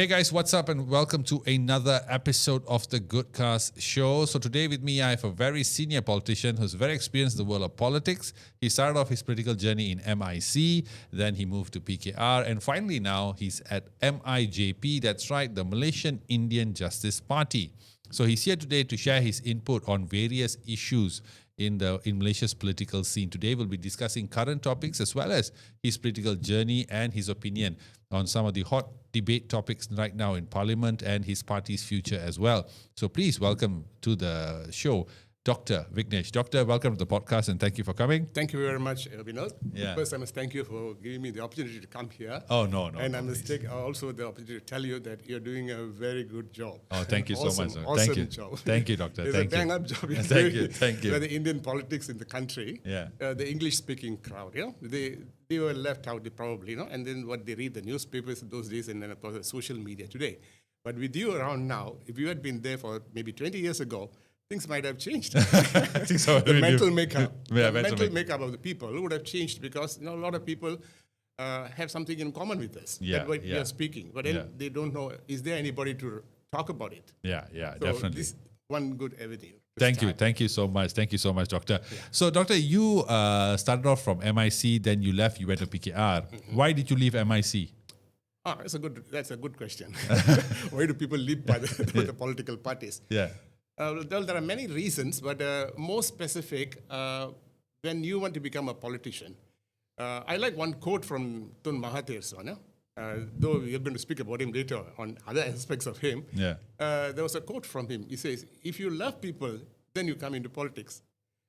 Hey guys, what's up and welcome to another episode of the Goodcast Show. So today with me I have a very senior politician who's very experienced in the world of politics. He started off his political journey in MIC, then he moved to PKR, and finally now he's at MIJP, that's right, the Malaysian-Indian Justice Party. So he's here today to share his input on various issues in Malaysia's political scene. Today we'll be discussing current topics as well as his political journey and his opinion on some of the hot debate topics right now in Parliament and his party's future as well. So please welcome to the show Dr. Viknesh. Doctor, welcome to the podcast and thank you for coming. Thank you very much, Vinod. Yeah. First, I must thank you for giving me the opportunity to come here. Oh, no. And I must take also the opportunity to tell you that you're doing a very good job. Oh, thank you so much. Sir. Awesome thank you. job. Thank you, Doctor. It's thank a bang-up job. Thank you. Where the Indian politics in the country, the English-speaking crowd, they were left out probably, and then what they read the newspapers those days and then of course the social media today. But with you around now, if you had been there for maybe 20 years ago, things might have changed. I think so. The mental makeup, mental makeup of the people would have changed because a lot of people have something in common with us. Yeah, what we are speaking, but then they don't know. Is there anybody to talk about it? Yeah, so definitely. This one good avenue. Thank you so much. Thank you so much, Doctor. Yeah. So, Doctor, you started off from MIC, then you left. You went to PKR. Mm-hmm. Why did you leave MIC? That's a good question. Why do people leave by the political parties? Yeah. There are many reasons, but more specific, when you want to become a politician, I like one quote from Tun Mahathir's one, though we are going to speak about him later on other aspects of him. Yeah. There was a quote from him. He says, if you love people, then you come into politics.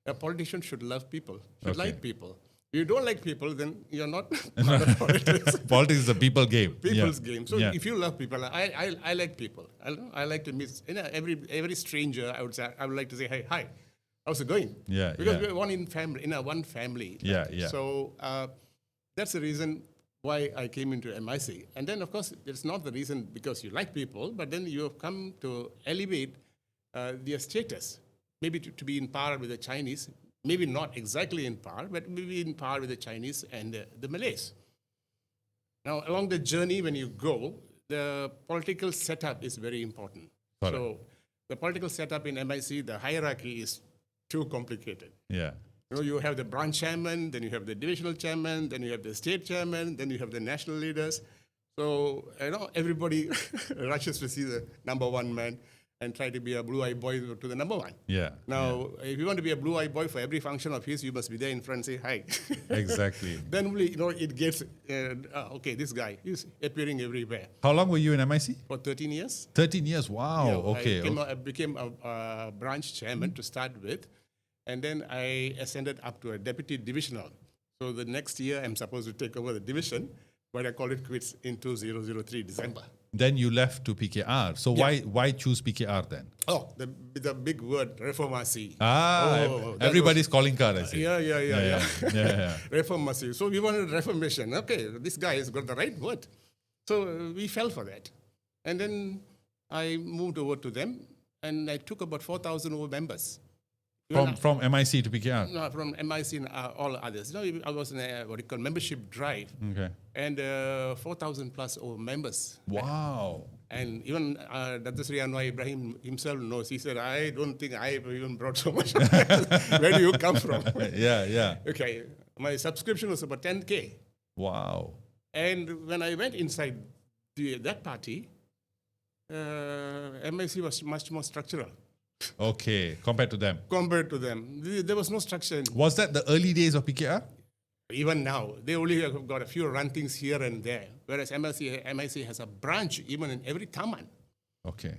A politician should love people, should like people. If you don't like people, then you're not part of politics. Politics is a people game. People's game. So if you love people, I like people. I like to meet every stranger. I would like to say, hey, hi, how's it going? Yeah. Because we're one family. Yeah. So that's the reason why I came into MIC. And then, of course, it's not the reason because you like people, but then you have come to elevate their status, maybe to be in par with the Chinese. Maybe not exactly in par, but maybe in par with the Chinese and the Malays. Now, along the journey when you go, the political setup is very important. So the political setup in MIC, the hierarchy is too complicated. Yeah. You have the branch chairman, then you have the divisional chairman, then you have the state chairman, then you have the national leaders. So, everybody rushes to see the number one man and try to be a blue-eyed boy to the number one. Yeah. Now, if you want to be a blue-eyed boy for every function of his, you must be there in front and say hi. Exactly. Then only, it gets, okay, this guy, he's appearing everywhere. How long were you in MIC? For 13 years. 13 years, wow, okay. I became a branch chairman to start with, and then I ascended up to a deputy divisional. So the next year, I'm supposed to take over the division, but I called it quits in 2003, December. Then you left to PKR. So why choose PKR then? Oh, the big word, reformasi. Everybody's calling card, I see. Yeah. Reformasi. So we wanted reformation. Okay, this guy has got the right word. So we fell for that. And then I moved over to them, and I took about 4,000 over members. From MIC to PKR? No, from MIC and all others. I was in a membership drive. Okay. And 4,000 plus over members. Wow. And even Dr. Sri Anwar Ibrahim himself knows. He said, I don't think I have even brought so much. Where do you come from? Yeah. Okay. My subscription was about 10K. Wow. And when I went inside that party, MIC was much more structural. Okay, compared to them. There was no structure. Was that the early days of PKR? Even now, they only have got a few run things here and there, whereas MIC has a branch even in every taman. Okay.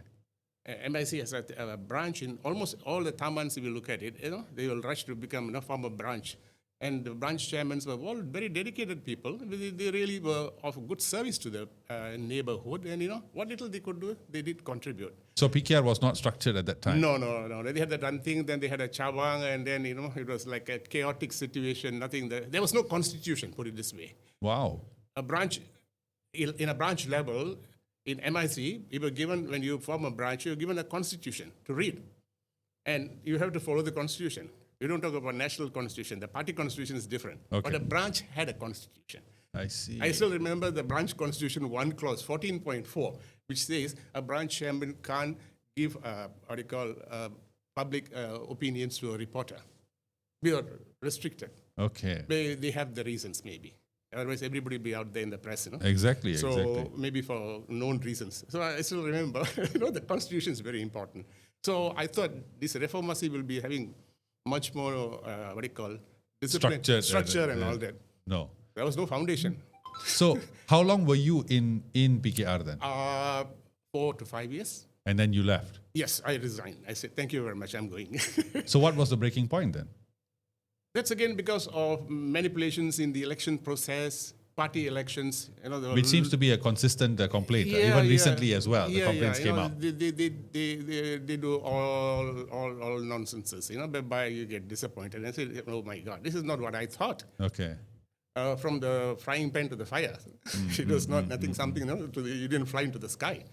MIC has a branch in almost all the tamans. If you look at it, they will rush to become a form of branch. And the branch chairmen were all very dedicated people. They really were of good service to the neighborhood. And, what little they could do, they did contribute. So PKR was not structured at that time? No. They had that one thing, then they had a chawang, and then, it was like a chaotic situation, nothing there. There was no constitution, put it this way. Wow. In a branch level, in MIC, you were given, when you form a branch, you're given a constitution to read. And you have to follow the constitution. We don't talk about national constitution. The party constitution is different. Okay. But a branch had a constitution. I see. I still remember the branch constitution 1 clause, 14.4, which says a branch chairman can't give public opinions to a reporter. We are restricted. Okay. They have the reasons maybe. Otherwise, everybody will be out there in the press, Exactly. So exactly. maybe for known reasons. So I still remember, the constitution is very important. So I thought this reformasi will be having much more, discipline, structure and all that. No. There was no foundation. So how long were you in PKR then? 4 to 5 years. And then you left. Yes, I resigned. I said, thank you very much, I'm going. So what was the breaking point then? That's again because of manipulations in the election process, party elections. Which seems to be a consistent complaint, even recently as well. The complaints came out. They do all nonsenses, whereby you get disappointed and say, oh my God, this is not what I thought. Okay. From the frying pan to the fire. It was nothing, something, you didn't fly into the sky.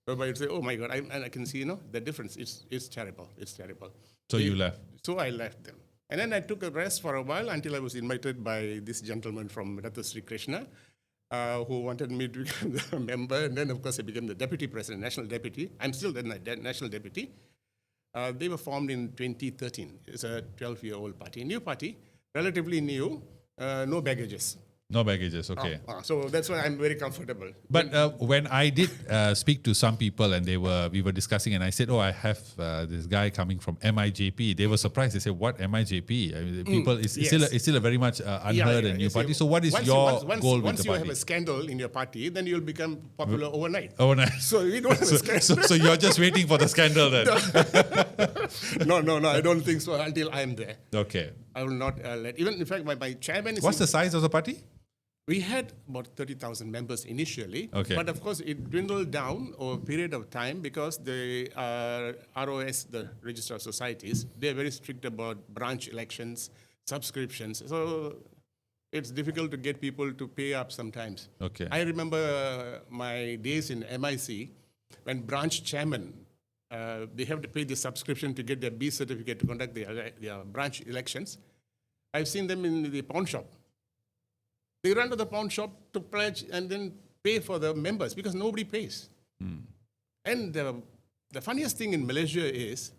Whereby you say, oh my God, I can see, the difference. It's terrible. It's terrible. So you left. So I left them. And then I took a rest for a while until I was invited by this gentleman from Ratha Sri Krishna, who wanted me to become a member. And then, of course, I became the deputy president, national deputy. I'm still the national deputy. They were formed in 2013. It's a 12-year-old party, new party, relatively new, no baggages. No baggages, okay. So that's why I'm very comfortable. But when I did speak to some people and we were discussing and I said, I have this guy coming from MIJP. They were surprised. They said, what MIJP? I mean, people, it's still a very much unheard and new party. So what is your goal with the party? Once you have a scandal in your party, then you'll become popular overnight. So we don't have a scandal. So you're just waiting for the scandal then? No, I don't think so until I'm there. Okay. I will not let, even in fact, my chairman is... What's the size of the party? We had about 30,000 members initially, okay. But of course it dwindled down over a period of time because the ROS, the Register of Societies, they're very strict about branch elections, subscriptions. So it's difficult to get people to pay up sometimes. Okay. I remember my days in MIC when branch chairman, they have to pay the subscription to get their B certificate to conduct their branch elections. I've seen them in the pawn shop. They run to the pawn shop to pledge and then pay for the members because nobody pays. And the funniest thing in Malaysia is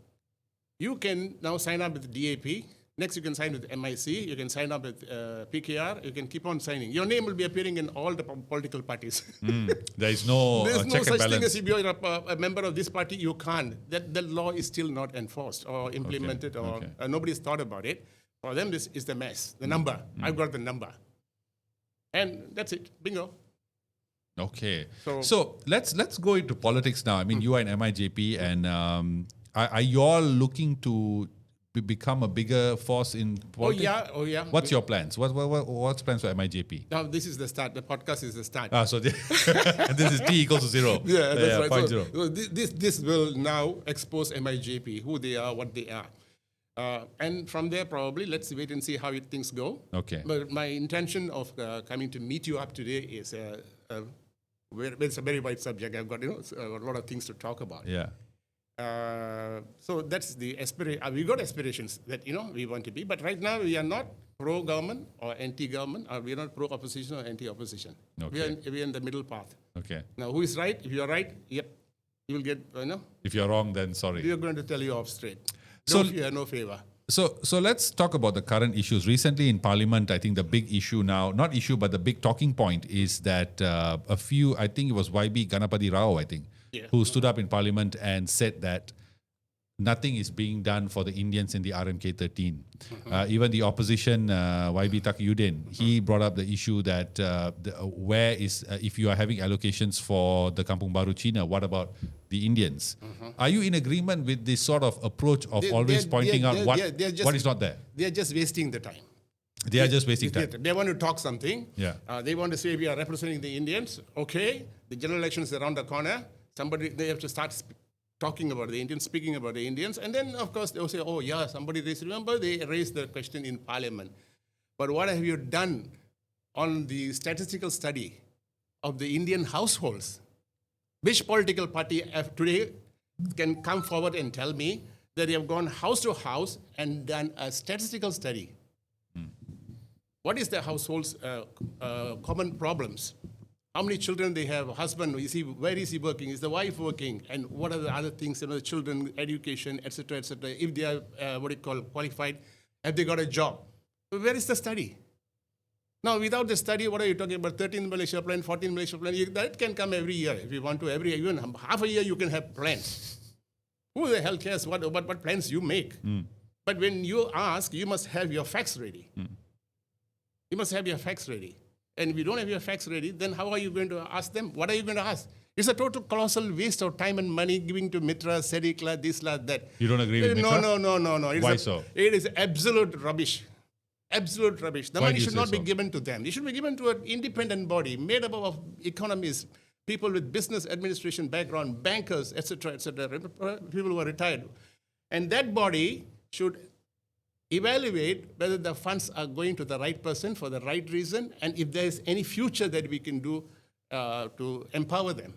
you can now sign up with DAP. Next, you can sign with MIC. You can sign up with PKR. You can keep on signing. Your name will be appearing in all the political parties. There is no There's no check and such thing balance. as if you're a member of this party, you can't. That law is still not enforced or implemented or nobody's thought about it. For them, this is the mess. The number. I've got the number. And that's it. Bingo. Okay. So let's go into politics now. I mean, you are in MIJP, and are you all looking to become a bigger force in politics? Oh yeah. What's your plans? What's plans for MIJP? Now this is the start. The podcast is the start. So this is T equals to 0. Yeah, that's right. Point So, 0. this will now expose MIJP, who they are, what they are. And from there, probably, let's wait and see how things go. Okay. But my intention of coming to meet you up today is it's a very wide subject. I've got a lot of things to talk about. Yeah. So that's the aspiration. We got aspirations that we want to be, but right now we are not pro-government or anti-government, or we are not pro-opposition or anti-opposition. Okay. We are in the middle path. Okay. Now, who is right? If you are right, yep, you will get. If you're wrong, then sorry. We are going to tell you off straight. So, no fear, no favor. So let's talk about the current issues. Recently in Parliament, I think the big issue now, not issue, but the big talking point is that I think it was YB Ganapati Rao, who stood up in Parliament and said that nothing is being done for the Indians in the RMK 13. Even the opposition, YB Takiyuddin, he brought up the issue that if you are having allocations for the Kampung Baru Cina, what about the Indians? Are you in agreement with this sort of approach of always pointing out what is not there? They are just wasting the time. They are just wasting time. They want to talk something. Yeah. They want to say we are representing the Indians. Okay, the general election is around the corner. They have to start talking about the Indians, speaking about the Indians. And then, of course, they'll say, oh, yeah, somebody raised. Remember, they raised the question in Parliament. But what have you done on the statistical study of the Indian households? Which political party today can come forward and tell me that they have gone house to house and done a statistical study? What is the household's common problems? How many children they have? Husband, where is he working? Is the wife working? And what are the other things? The children, education, etc., etc. If they are qualified, have they got a job? So where is the study? Now, without the study, what are you talking about? 13 Malaysia plan, 14 Malaysia plan. That can come every year if you want to. Even half a year, you can have plans. Who the hell cares what plans you make? But when you ask, you must have your facts ready. You must have your facts ready. And if you don't have your facts ready, then how are you going to ask them? What are you going to ask? It's a total colossal waste of time and money giving to Mitra, Sedikla, this, that. You don't agree with Mitra? No. Why so? It is absolute rubbish. Absolute rubbish. The Why money do you should say not be so? given to them. It should be given to an independent body made up of economists, people with business administration background, bankers, etc., people who are retired. And that body should evaluate whether the funds are going to the right person for the right reason, and if there is any future that we can do to empower them.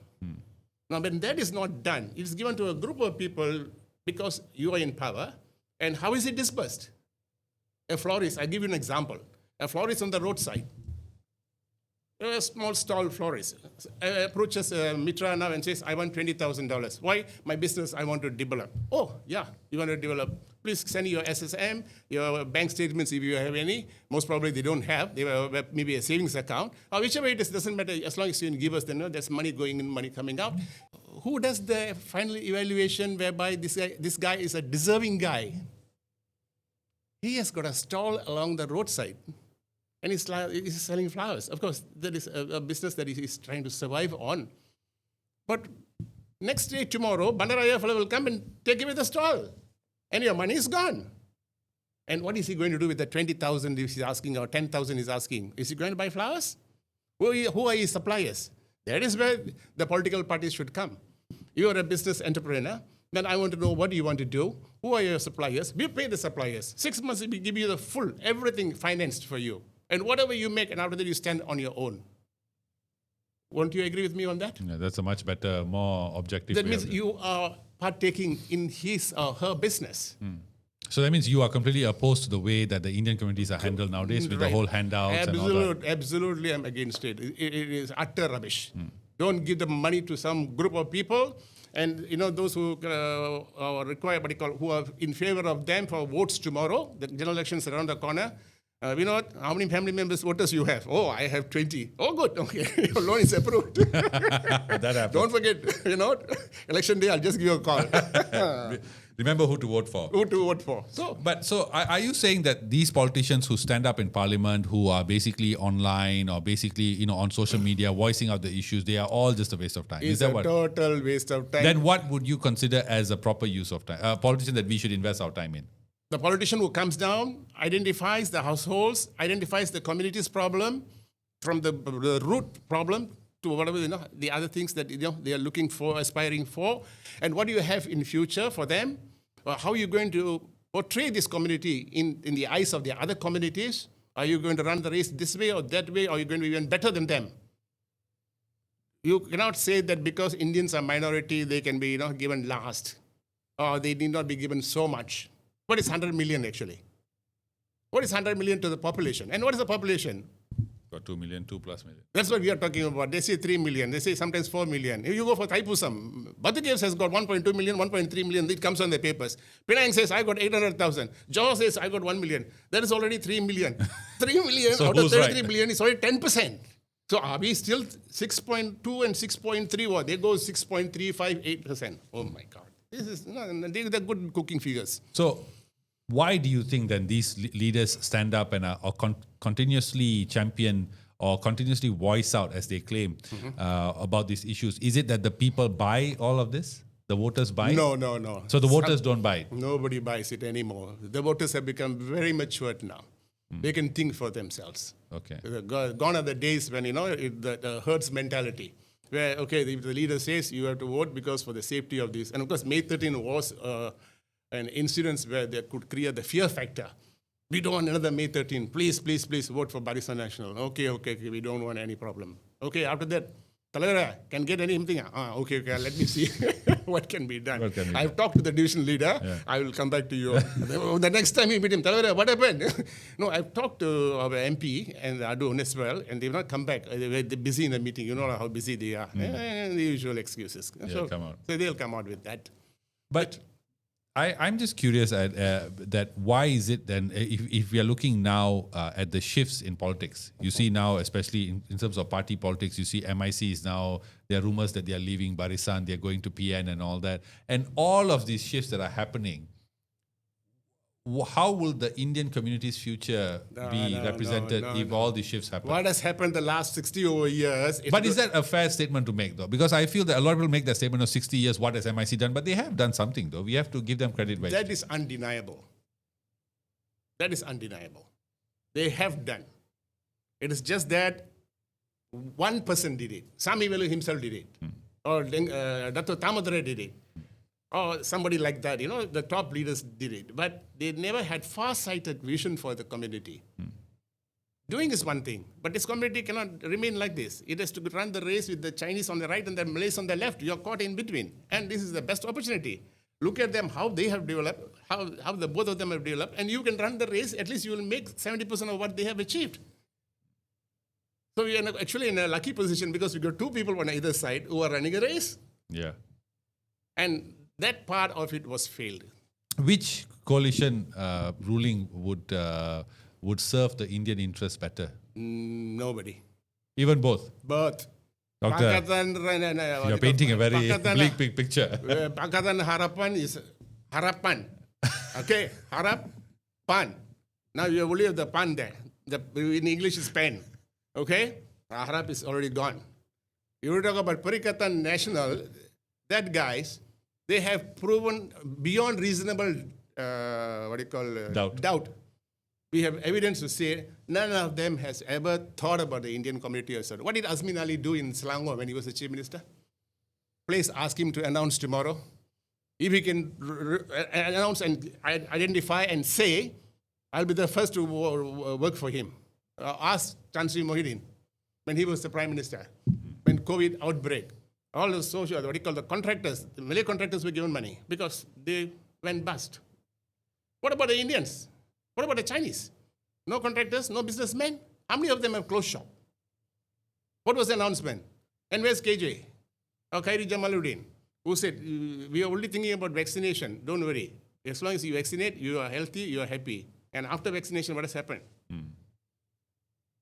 Now, when that is not done, it is given to a group of people because you are in power, and how is it dispersed? A florist, I give you an example. A florist on the roadside, a small stall florist, approaches Mitra now and says, I want $20,000. Why? My business, I want to develop. Oh, yeah, you want to develop. Please send your SSM, your bank statements if you have any. Most probably they don't have. They have maybe a savings account. Or whichever it is, doesn't matter. As long as you give us, then there's money going in, money coming out. Who does the final evaluation whereby this guy is a deserving guy? He has got a stall along the roadside. And he's selling flowers. Of course, that is a business that he's trying to survive on. But next day, tomorrow, Bandaraya fellow will come and take away the stall. And your money is gone. And what is he going to do with the 20,000 he's asking or 10,000 he's asking? Is he going to buy flowers? Who are his suppliers? That is where the political parties should come. You are a business entrepreneur. Then I want to know what do you want to do? Who are your suppliers? We pay the suppliers. 6 months, we give you the full, everything financed for you. And whatever you make, and after that, you stand on your own. Won't you agree with me on that? Yeah, that's a much better, more objective That way means of it. you are partaking in his or her business. So that means you are completely opposed to the way that the Indian communities are handled nowadays with the Right. whole handouts and all that. Absolutely, I'm against it. It is utter rubbish. Don't give the money to some group of people, and those who require who are in favor of them for votes tomorrow. The general elections around the corner. How many family members, voters you have? Oh, I have 20. Oh, good. Okay, your loan is approved. That happens. Don't forget, election day, I'll just give you a call. Remember who to vote for. Who to vote for. So are you saying that these politicians who stand up in parliament, who are basically online or basically on social media voicing out the issues, they are all just a waste of time? It's a total waste of time. Then what would you consider as a proper use of time? A politician that we should invest our time in? The politician who comes down, identifies the households, identifies the community's problem, from the root problem to whatever, the other things that they are looking for, aspiring for, and what do you have in future for them? Or how are you going to portray this community in the eyes of the other communities? Are you going to run the race this way or that way? Or are you going to be even better than them? You cannot say that because Indians are minority, they can be given last, or they need not be given so much. What is 100 million actually? What is 100 million to the population? And what is the population? Got 2 million, 2+ million. That's what we are talking about. They say 3 million. They say sometimes 4 million. If you go for Thaipusam, Batu Caves has got 1.2 million, 1.3 million. It comes on the papers. Penang says, I got 800,000. Johor says, I got 1 million. That is already 3 million. 3 million So out of who's 33 right? million is already 10%. So are we still 6.2 and 6.3? Or they go 6.358%. Oh my God. These are good cooking figures. So why do you think then these leaders stand up and are continuously champion or continuously voice out, as they claim, about these issues? Is it that the people buy all of this? The voters buy it? No. So the voters don't buy it? Nobody buys it anymore. The voters have become very matured now. They can think for themselves. Okay. Gone are the days when, the herds mentality, where, okay, the leader says you have to vote because for the safety of this. And of course, May 13 was an incident where they could create the fear factor. We don't want another May 13. Please vote for Perikatan Nasional. Okay, we don't want any problem. Okay, after that, Talavera, can get anything? Okay, let me see what can be done. What can be I've talked to the division leader. Yeah. I will come back to you. The next time you meet him, Talavera, what happened? No, I've talked to our MP and Adun as well, and they've not come back. They were busy in the meeting. You know how busy they are. The usual excuses. Yeah, come out. So they'll come out with that. But I'm just curious at that why is it then if we are looking now at the shifts in politics, you see now especially in terms of party politics, you see MIC is now, there are rumors that they are leaving Barisan, they are going to PN and all that, and all of these shifts that are happening. How will the Indian community's future be represented if all these shifts happen? What has happened the last 60 over years? But is that a fair statement to make, though? Because I feel that a lot of people make that statement of 60 years, what has MIC done? But they have done something, though. We have to give them credit. That is undeniable. That is undeniable. They have done. It is just that one person did it. Sami Velu himself did it. Or Dato Tamadare did it. Or somebody like that, the top leaders did it. But they never had far-sighted vision for the community. Doing is one thing, but this community cannot remain like this. It has to run the race with the Chinese on the right and the Malays on the left. You're caught in between. And this is the best opportunity. Look at them, how they have developed, how the both of them have developed, and you can run the race, at least you will make 70% of what they have achieved. So we are actually in a lucky position because we got two people on either side who are running a race. Yeah. And that part of it was failed. Which coalition ruling would serve the Indian interest better? Nobody. Even both? Both. Doctor, you're painting a very bleak big picture. Pakatan Harapan is Harapan. Okay? Harapan. Now you only have the pan there. In English is pen. Okay? Harap is already gone. You talk about Perikatan Nasional, that guys, they have proven beyond reasonable, doubt. We have evidence to say none of them has ever thought about the Indian community or so. What did Azmin Ali do in Selangor when he was the chief minister? Please ask him to announce tomorrow. If he can announce and identify and say, I'll be the first to work for him. Ask Tan Sri Mohideen when he was the prime minister, when COVID outbreak. All the social, the contractors, the Malay contractors were given money because they went bust. What about the Indians? What about the Chinese? No contractors, no businessmen? How many of them have closed shop? What was the announcement? And where's KJ? Or Khairi Jamaluddin, who said, we are only thinking about vaccination, don't worry. As long as you vaccinate, you are healthy, you are happy. And after vaccination, what has happened?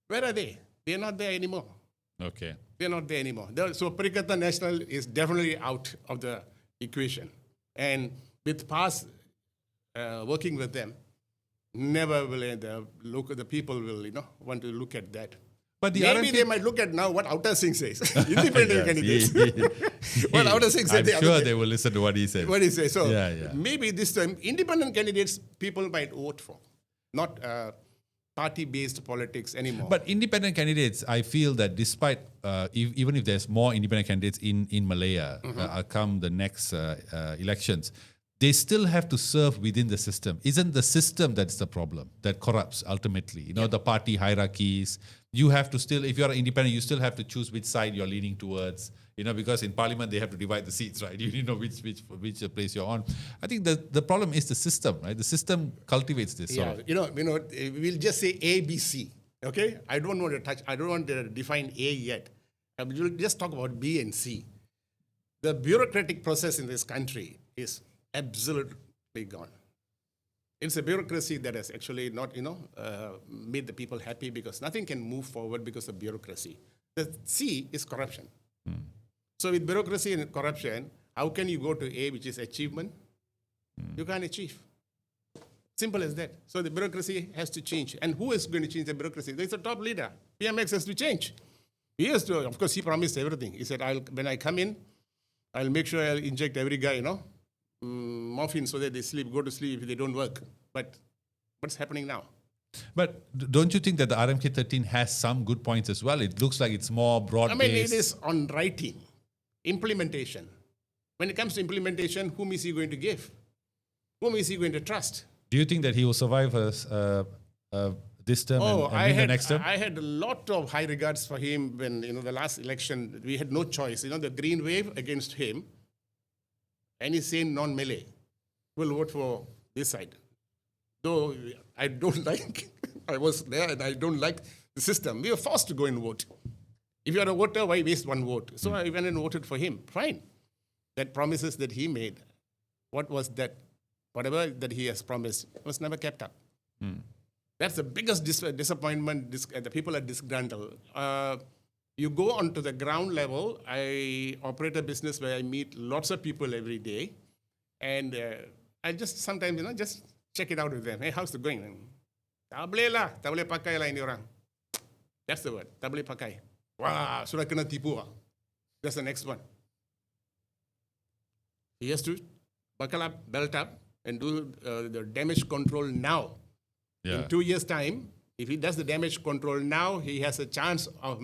Where are they? They are not there anymore. Okay. They're not there anymore. So Perikatan Nasional is definitely out of the equation. And with past working with them, never will the people will want to look at that. But maybe they might look at now what Outer Singh says. Independent candidates. What Outer Singh said. I'm sure they will listen to what he says. What he says. So maybe this time, independent candidates people might vote for, not party-based politics anymore. But independent candidates, I feel that despite, even if there's more independent candidates in Malaya come the next elections, they still have to serve within the system. Isn't the system that's the problem, that corrupts ultimately? The party hierarchies. You have to still, if you're independent, you still have to choose which side you're leaning towards. Because in parliament they have to divide the seats, right? You know which place you're on. I think the problem is the system, right? The system cultivates this. Yeah, we'll just say A, B, C. Okay, I don't want to define A yet. We'll just talk about B and C. The bureaucratic process in this country is absolutely gone. It's a bureaucracy that has actually not, made the people happy because nothing can move forward because of bureaucracy. The C is corruption. So with bureaucracy and corruption, how can you go to A, which is achievement? You can't achieve. Simple as that. So the bureaucracy has to change. And who is going to change the bureaucracy? There's a top leader. PMX has to change. He has to, of course, he promised everything. He said, when I come in, I'll make sure I'll inject every guy, morphine so that they go to sleep if they don't work. But what's happening now? But don't you think that the RMK 13 has some good points as well? It looks like it's more broad-based. It is on writing. Implementation. When it comes to implementation, whom is he going to give? Whom is he going to trust? Do you think that he will survive this term and win the next term? I had a lot of high regards for him when, the last election, we had no choice. The green wave against him, any sane non-Malay will vote for this side. Though I don't like, I was there and I don't like the system. We were forced to go and vote. If you are a voter, why waste one vote? So I went and voted for him. Fine. That promises that he made, what was that? Whatever that he has promised was never kept up. That's the biggest disappointment. The people are disgruntled. You go onto the ground level. I operate a business where I meet lots of people every day. And I just sometimes, just check it out with them. Hey, how's it going? Tak boleh pakai lah ini orang. That's the word, tak boleh pakai. Wah, sudah kena tipu. That's the next one. He has to buckle up, belt up, and do the damage control now. Yeah. In 2 years' time, if he does the damage control now, he has a chance of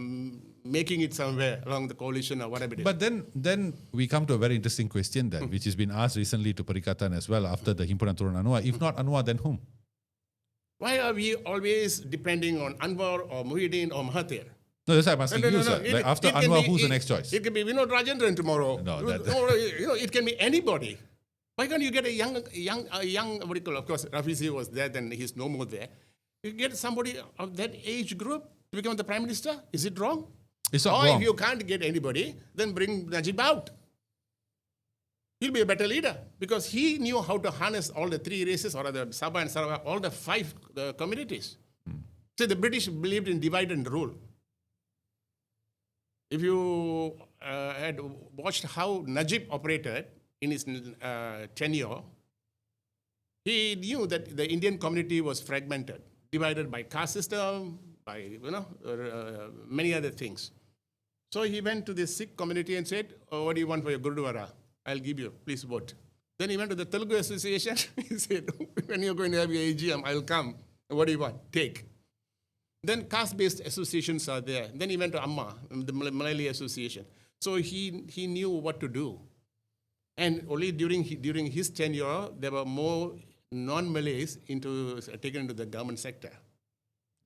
making it somewhere along the coalition or whatever it is. But then we come to a very interesting question then, which has been asked recently to Perikatan as well after the Himpunan Turun Anwar. If not Anwar, then whom? Why are we always depending on Anwar or Muhyiddin or Mahathir? No, that's why I'm asking you, sir. Like after Anwar, who's the next choice? It can be Vinod Rajendran tomorrow. No, it can be anybody. Why can't you get a young, what do you call? Of course, Rafizi was there, then he's no more there. You get somebody of that age group to become the prime minister. Is it wrong? It's not or wrong. If you can't get anybody, then bring Najib out. He'll be a better leader because he knew how to harness all the three races, or the Sabah and Sarawak, all the five communities. So the British believed in divide and rule. If you had watched how Najib operated in his tenure, he knew that the Indian community was fragmented, divided by caste system, by many other things. So he went to the Sikh community and said, what do you want for your Gurdwara? I'll give you, please vote. Then he went to the Telugu Association. He said, when you're going to have your AGM, I'll come. What do you want? Take. Then caste-based associations are there. Then he went to Amma, the Malayali Association. So he knew what to do. And only during his tenure, there were more non-Malays taken into the government sector.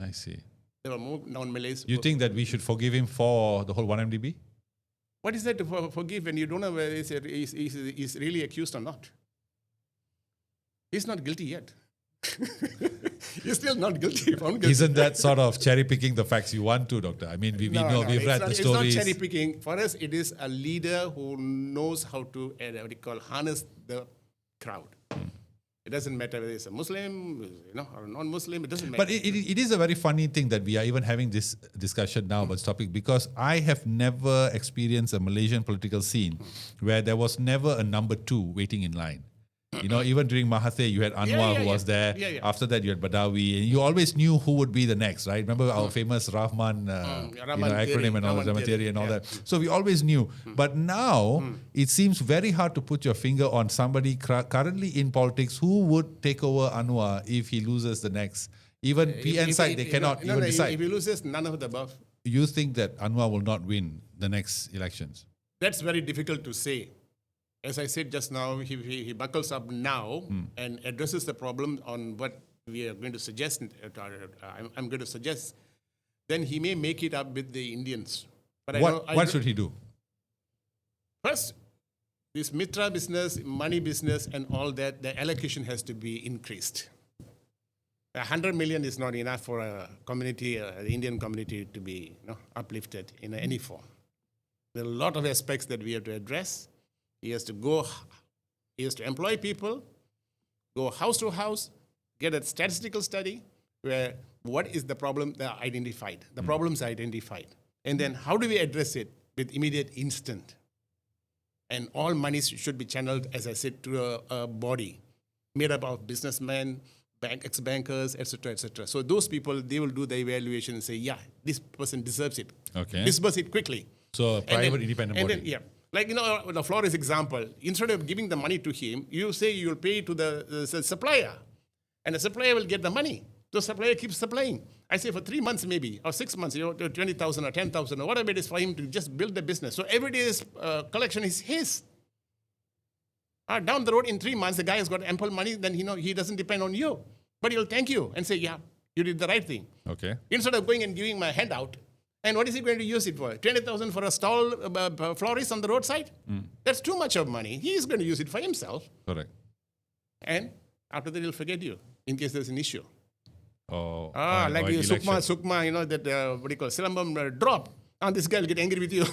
I see. There were more non-Malays. You think that we should forgive him for the whole 1MDB? What is that to forgive when you don't know whether he's really accused or not? He's not guilty yet. He's still not guilty. Found guilty. Isn't that sort of cherry-picking the facts you want to, Doctor? I mean, we've read the stories. It's not cherry-picking. For us, it is a leader who knows how to harness the crowd. It doesn't matter whether it's a Muslim, or a non-Muslim. It doesn't matter. But it is a very funny thing that we are even having this discussion now about this topic, because I have never experienced a Malaysian political scene where there was never a number two waiting in line. Even during Mahathir, you had Anwar who was there. After that, you had Badawi. And you always knew who would be the next, right? Remember our famous Rahman acronym and all that, Rahman theory and all that. So we always knew. But now, it seems very hard to put your finger on somebody currently in politics who would take over Anwar if he loses the next. Even PN side, they cannot even decide. If he loses, none of the above. You think that Anwar will not win the next elections? That's very difficult to say. As I said just now, he buckles up now and addresses the problem on what we are going to suggest. I'm going to suggest. Then he may make it up with the Indians. But what should he do? First, this Mitra business, money business, and all that, the allocation has to be increased. 100 million is not enough for a community, the Indian community, to be uplifted in any form. There are a lot of aspects that we have to address. He has to employ people, go house to house, get a statistical study where what is the problem that are identified, the problems are identified. And then how do we address it with immediate instant? And all monies should be channeled, as I said, to a body made up of businessmen, ex-bankers, etc., etc. So those people, they will do the evaluation and say, yeah, this person deserves it. Okay. Disburse it quickly. So a private independent body. Then, like, the Flores example, instead of giving the money to him, you say you will pay to the supplier. And the supplier will get the money. The supplier keeps supplying. I say for 3 months maybe, or 6 months, 20,000 or 10,000 or whatever it is for him to just build the business. So every day's collection is his. Down the road in 3 months, the guy has got ample money, then he doesn't depend on you. But he'll thank you and say, yeah, You did the right thing. Okay. Instead of going and giving my handout, and what is he going to use it for? 20,000 for a stall florist on the roadside? That's too much of money. He is going to use it for himself. Correct. And after that, he'll forget you in case there's an issue. Oh. Like you, election. Sukma, that, what do you call it, Silambam drop. And this guy will get angry with you.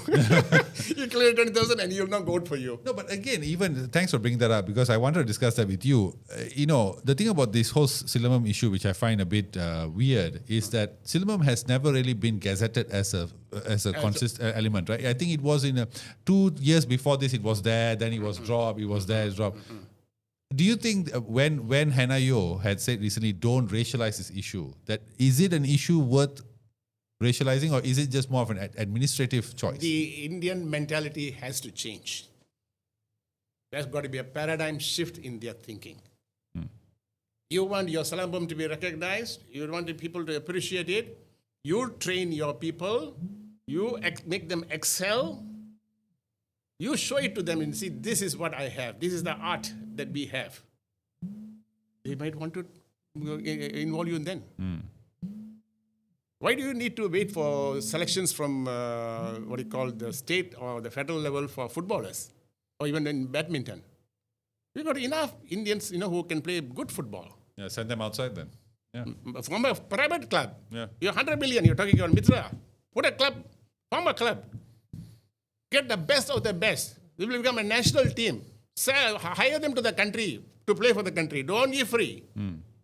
You clear 20,000 and he'll not vote for you. No, but again, even thanks for bringing that up because I wanted to discuss that with you. The thing about this whole Silamam issue, which I find a bit weird, is that Silamam has never really been gazetted as a consistent element, right? I think it was in 2 years before this, it was there, then it was dropped, it was there, it's dropped. Do you think when Hanayo had said recently, don't racialize this issue, that is it an issue worth racializing, or is it just more of an administrative choice? The Indian mentality has to change. There's got to be a paradigm shift in their thinking. You want your Salambam to be recognized. You want the people to appreciate it. You train your people. You make them excel. You show it to them and see, this is what I have. This is the art that we have. They might want to involve you then. Why do you need to wait for selections from the state or the federal level for footballers, or even in badminton? We've got enough Indians, who can play good football. Yeah, send them outside then. Yeah. From a private club. Yeah. You're 100 million. You're talking about Mitra. Put a club, form a club. Get the best of the best. They will become a national team. Hire them to the country to play for the country. Don't give free.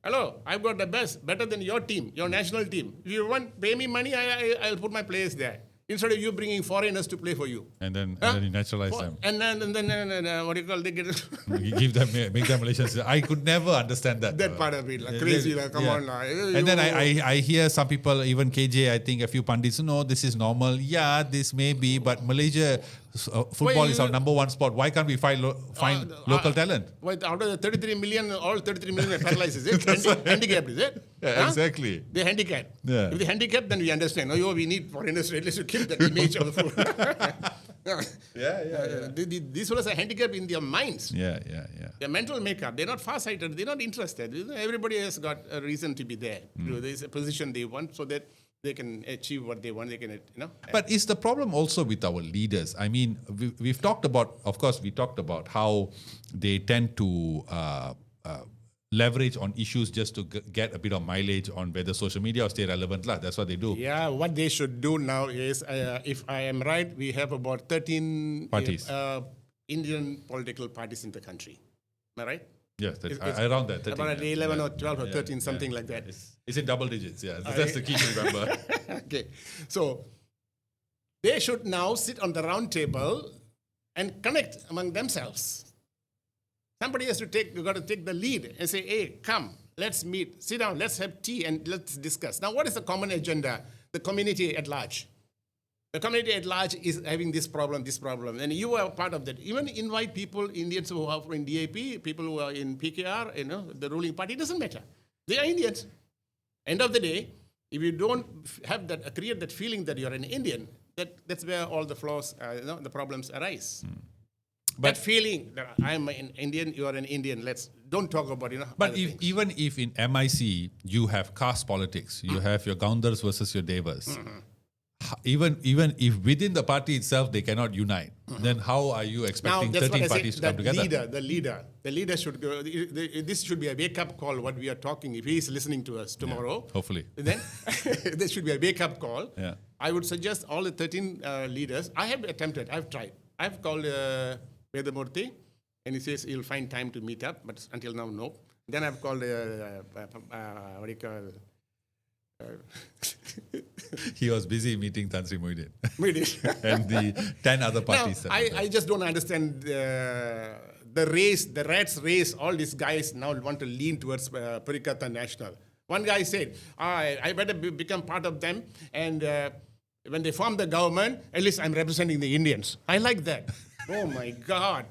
Hello, I've got the best, better than your team, your national team. If you want, pay me money, I'll put my players there. Instead of you bringing foreigners to play for you. And then you naturalize them. And then what do you call, they get give them, make them Malaysians. I could never understand that. That part of it, crazy, come on. And then I hear some people, even KJ, I think a few pundits, no, this is normal. Yeah, this may be, but Malaysia football is our number one sport. Why can't we find local talent? Out of the 33 million, all 33 million are paralyzed, is it? Handicapped, is it? Yeah, exactly. They're handicapped. Yeah. If they're handicapped, then we understand. We need foreigners at least to keep that image of the food. These fellows are handicapped in their minds. Yeah. Their mental makeup. They're not far-sighted. They're not interested. Everybody has got a reason to be there. There's a position they want so that they can achieve what they want. They can, But is the problem also with our leaders? I mean, we've talked about, of course, how they tend to leverage on issues just to get a bit of mileage on whether social media or stay relevant. That's what they do. Yeah, what they should do now is, if I am right, we have about 13 parties. Indian political parties in the country. Am I right? Yes, that's around that. 13, about 11 or 12 or 13, something like that. It's in double digits, yeah. That's the key to remember. Okay. So they should now sit on the round table and connect among themselves. Somebody has to you've got to take the lead and say, hey, come, let's meet, sit down, let's have tea and let's discuss. Now, what is the common agenda? The community at large. The community at large is having this problem, and you are part of that. Even invite people, Indians who are in DAP, people who are in PKR, the ruling party, it doesn't matter. They are Indians. End of the day, if you don't have that, create that feeling that you're an Indian, that's where all the flaws, the problems arise. But that feeling that I'm an Indian, you are an Indian, don't talk about, But even if in MIC you have caste politics, you have your Gaundars versus your Devas, even if within the party itself they cannot unite, then how are you expecting 13 parties to come together? The leader should go. This should be a wake-up call, what we are talking. If he is listening to us tomorrow, hopefully. Then there should be a wake-up call. Yeah. I would suggest all the 13 leaders. I have attempted, I've tried. I've called Vedamurthy, and he says he'll find time to meet up, but until now, no. Then I've called, what do you call... He was busy meeting Tan Sri Muhyiddin and the 10 other parties. Now, I just don't understand the race, the rats race. All these guys now want to lean towards Perikatan Nasional. One guy said, I better become part of them, and when they form the government, at least I'm representing the Indians. I like that. Oh my God.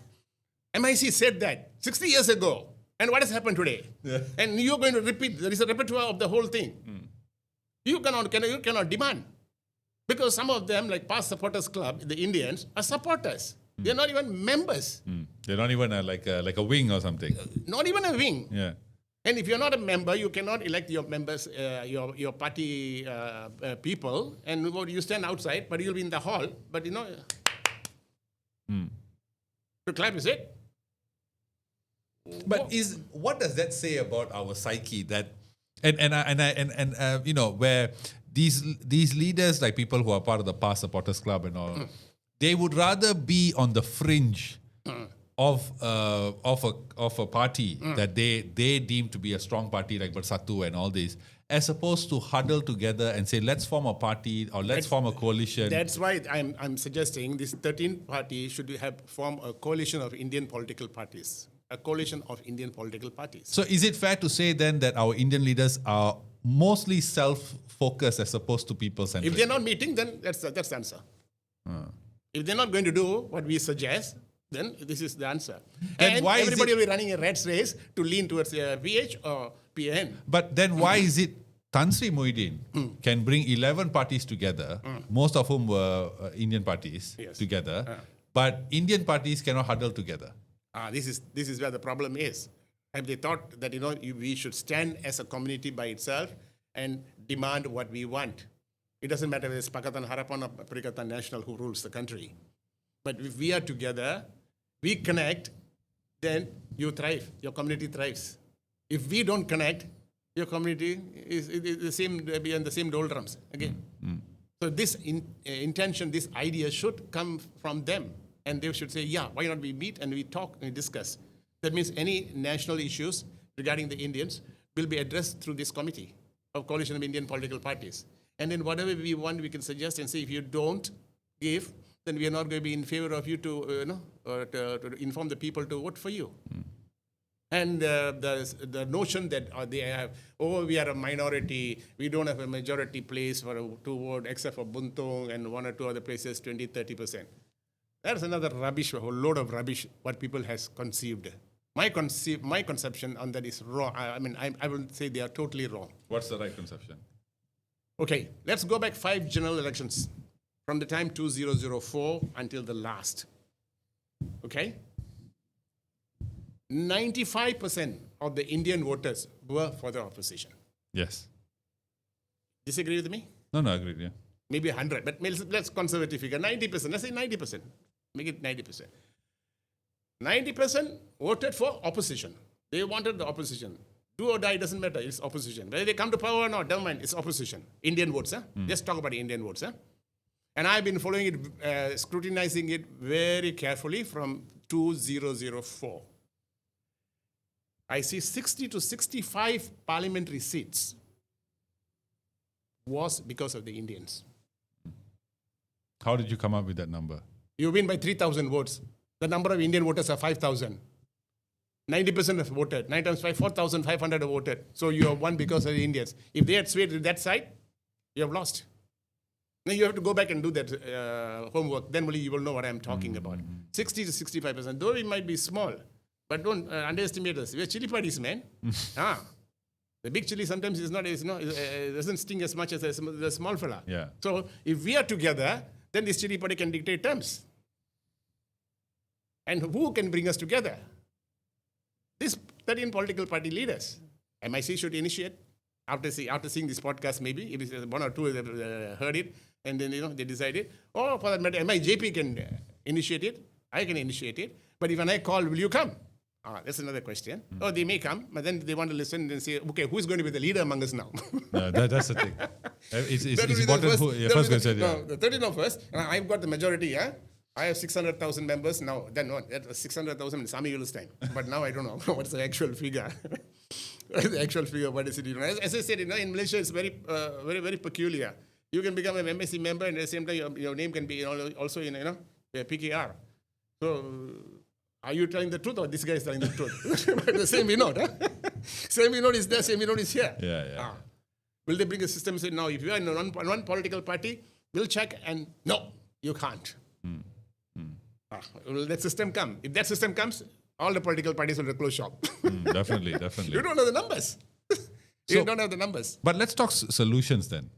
MIC said that 60 years ago. And what has happened today? Yeah. And you're going to repeat. There is a repertoire of the whole thing. You cannot demand. Because some of them, like past supporters club, the Indians, are supporters. They're not even members. They're not even like a wing or something. Not even a wing. Yeah. And if you're not a member, you cannot elect your members, your party people, and you stand outside, but you'll be in the hall. But to clap, is it? But what does that say about our psyche? That where these leaders, like people who are part of the past supporters club and all, they would rather be on the fringe of a party that they deem to be a strong party, like Bersatu and all this, as opposed to huddle together and say, let's form a party or let's form a coalition. That's why I'm suggesting this 13th party should form a coalition of Indian political parties. A coalition of Indian political parties. So is it fair to say then that our Indian leaders are mostly self-focused as opposed to people-centric? If they're not meeting, then that's the answer. If they're not going to do what we suggest, then this is the answer. And why everybody will be running a rat's race to lean towards PH or PN. But then why is it Tan Sri Muhyiddin can bring 11 parties together, most of whom were Indian parties together, but Indian parties cannot huddle together? This is where the problem is. And they thought that we should stand as a community by itself and demand what we want. It doesn't matter whether it's Pakatan Harapan or Perikatan Nasional who rules the country. But if we are together, we connect, then you thrive. Your community thrives. If we don't connect, your community is the same. Be in the same doldrums again. So this intention, this idea should come from them. And they should say, yeah, why not we meet and we talk and we discuss. That means any national issues regarding the Indians will be addressed through this committee of Coalition of Indian Political Parties. And then whatever we want, we can suggest and say, if you don't give, then we are not going to be in favor of you to inform the people to vote for you. And the notion that they have, we are a minority, we don't have a majority place to vote except for Buntung and one or two other places, 20-30%. That's another rubbish, a whole load of rubbish, what people has conceived. My conception on that is wrong. I will say they are totally wrong. What's the right conception? Okay, let's go back 5 general elections from the time 2004 until the last. Okay? 95% of the Indian voters were for the opposition. Yes. Disagree with me? No, I agree, yeah. Maybe 100, but let's conservative figure, 90%. Let's say 90%. Make it 90%. 90% voted for opposition. They wanted the opposition. Do or die, doesn't matter, it's opposition. Whether they come to power or not, don't mind, it's opposition. Indian votes, Let's talk about Indian votes, And I've been following it, scrutinizing it very carefully from 2004. I see 60 to 65 parliamentary seats was because of the Indians. How did you come up with that number? You win by 3,000 votes. The number of Indian voters are 5,000. 90% have voted. 9 times 5, 4,500 have voted. So you have won because of the Indians. If they had swayed to that side, you have lost. Now you have to go back and do that homework. Then only you will know what I'm talking about. 60 to 65%. Though we might be small, but don't underestimate us. We're chili parties, man. The big chili sometimes it doesn't sting as much as the small fella. Yeah. So if we are together, then this chili party can dictate terms. And who can bring us together? These 13 political party leaders. MIC should initiate. After seeing this podcast, maybe, if it's one or two that heard it, and then they decided, or for that matter, MIJP can initiate it, I can initiate it, but if I call, will you come? That's another question. Oh, they may come, but then they want to listen and say, okay, who's going to be the leader among us now? That's the thing. It's important the 13 of us, I've got the majority, I have 600,000 members now. Then that was 600,000 in Sami Yulu's time. But now I don't know what's the actual figure. The actual figure, what is it? As I said, in Malaysia, it's very, very peculiar. You can become an MSc member, and at the same time, your name can be also in PKR. So, are you telling the truth, or this guy is telling the truth? The same Vinod, Same Vinod is there, same Vinod is here. Yeah. Will they bring a system and say, no, if you are in one political party, we'll check, and no, you can't. Will that system come? If that system comes, all the political parties will close shop. Definitely. You don't know the numbers. You don't have the numbers. But let's talk solutions then.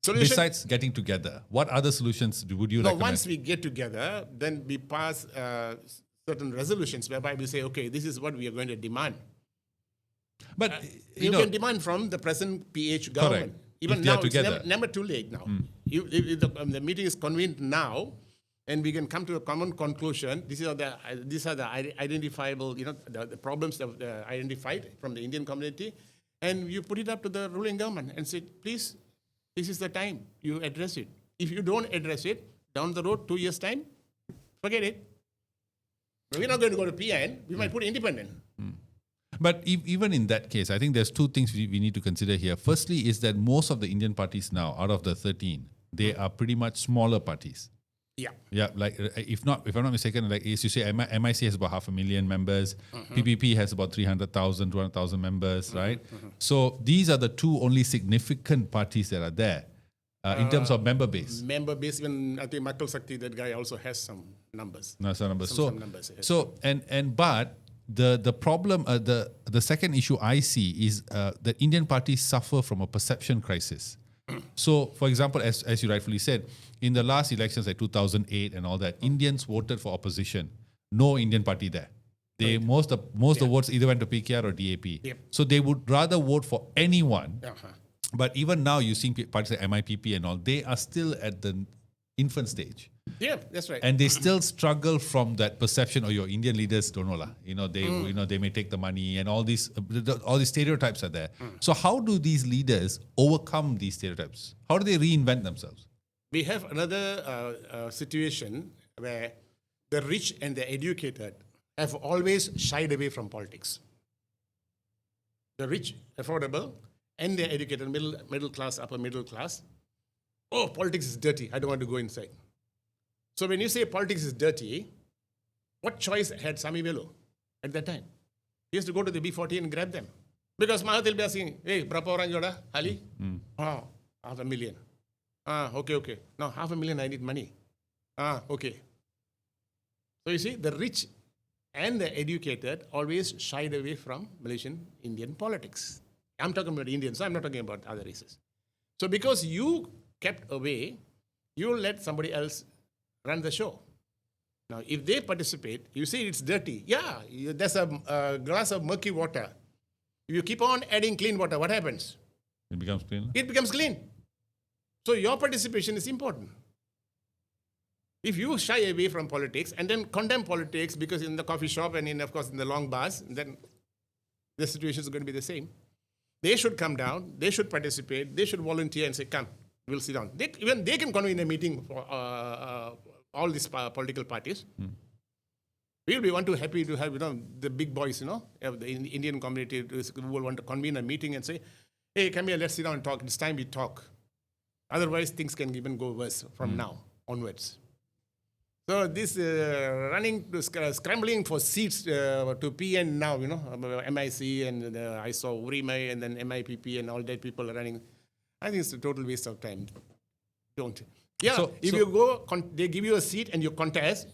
Besides getting together, what other solutions would you recommend? Once we get together, then we pass certain resolutions whereby we say, okay, this is what we are going to demand. But you can demand from the present PH government. Even if they are now, it's together. never too late now. If the meeting is convened now, and we can come to a common conclusion. These are the identifiable, the problems that are identified from the Indian community, and you put it up to the ruling government and say, please, this is the time you address it. If you don't address it, down the road, 2 years' time, forget it. We're not going to go to PN. We might put independent. But even in that case, I think there's two things we need to consider here. Firstly, is that most of the Indian parties now, out of the 13, they are pretty much smaller parties. Yeah. Yeah, like if I'm not mistaken, like as you say, MIC has about 500,000 members, PPP has about 300,000, 200,000 members, right? So these are the two only significant parties that are there in terms of member base. Member base, even I think Michael Sakti, that guy also has some numbers. No, some numbers. Some numbers, yes. So but the problem, the second issue I see is that Indian parties suffer from a perception crisis. So, for example, as you rightfully said, in the last elections like 2008 and all that, Indians voted for opposition. No Indian party there. They most of the votes either went to PKR or DAP. Yep. So they would rather vote for anyone. But even now, you see parties like MIPP and all, they are still at the infant stage. Yeah, that's right. And they still struggle from that perception. Your Indian leaders don't know lah. They may take the money and all these stereotypes are there. So how do these leaders overcome these stereotypes? How do they reinvent themselves? We have another situation where the rich and the educated have always shied away from politics. The rich, affordable, and the educated, middle class, upper middle class. Oh, politics is dirty. I don't want to go inside. So when you say politics is dirty, what choice had Sami Velu at that time? He has to go to the B40 and grab them. Because Mahathir will be asking, hey, berapa orang jodoh, Ali? Oh, 500,000. Okay. Now, 500,000, I need money. Okay. So you see, the rich and the educated always shied away from Malaysian-Indian politics. I'm talking about Indians, so I'm not talking about other races. So because you kept away, you let somebody else run the show. Now, if they participate, you say it's dirty. Yeah, there's a glass of murky water. If you keep on adding clean water, what happens? It becomes clean. It becomes clean. So your participation is important. If you shy away from politics and then condemn politics because in the coffee shop and of course in the long bars, then the situation is going to be the same. They should come down, they should participate, they should volunteer and say, come, we'll sit down. Even they can convene a meeting for all these political parties. We'll be happy to have the big boys, of the Indian community who will want to convene a meeting and say, hey, come here, let's sit down and talk. It's time we talk. Otherwise, things can even go worse from now onwards. So this scrambling for seats to PN now, MIC and I saw Urimai and then MIPP and all that people are running. I think it's a total waste of time. Don't. Yeah, if you go, they give you a seat and you contest.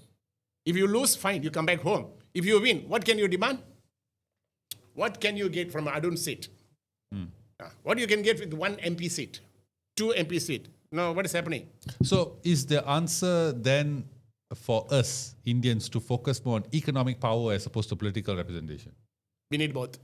If you lose, fine, you come back home. If you win, what can you demand? What can you get from an Adun seat? What you can get with one MP seat, 2 MP seat? No, what is happening? So is the answer then for us, Indians, to focus more on economic power as opposed to political representation? We need both.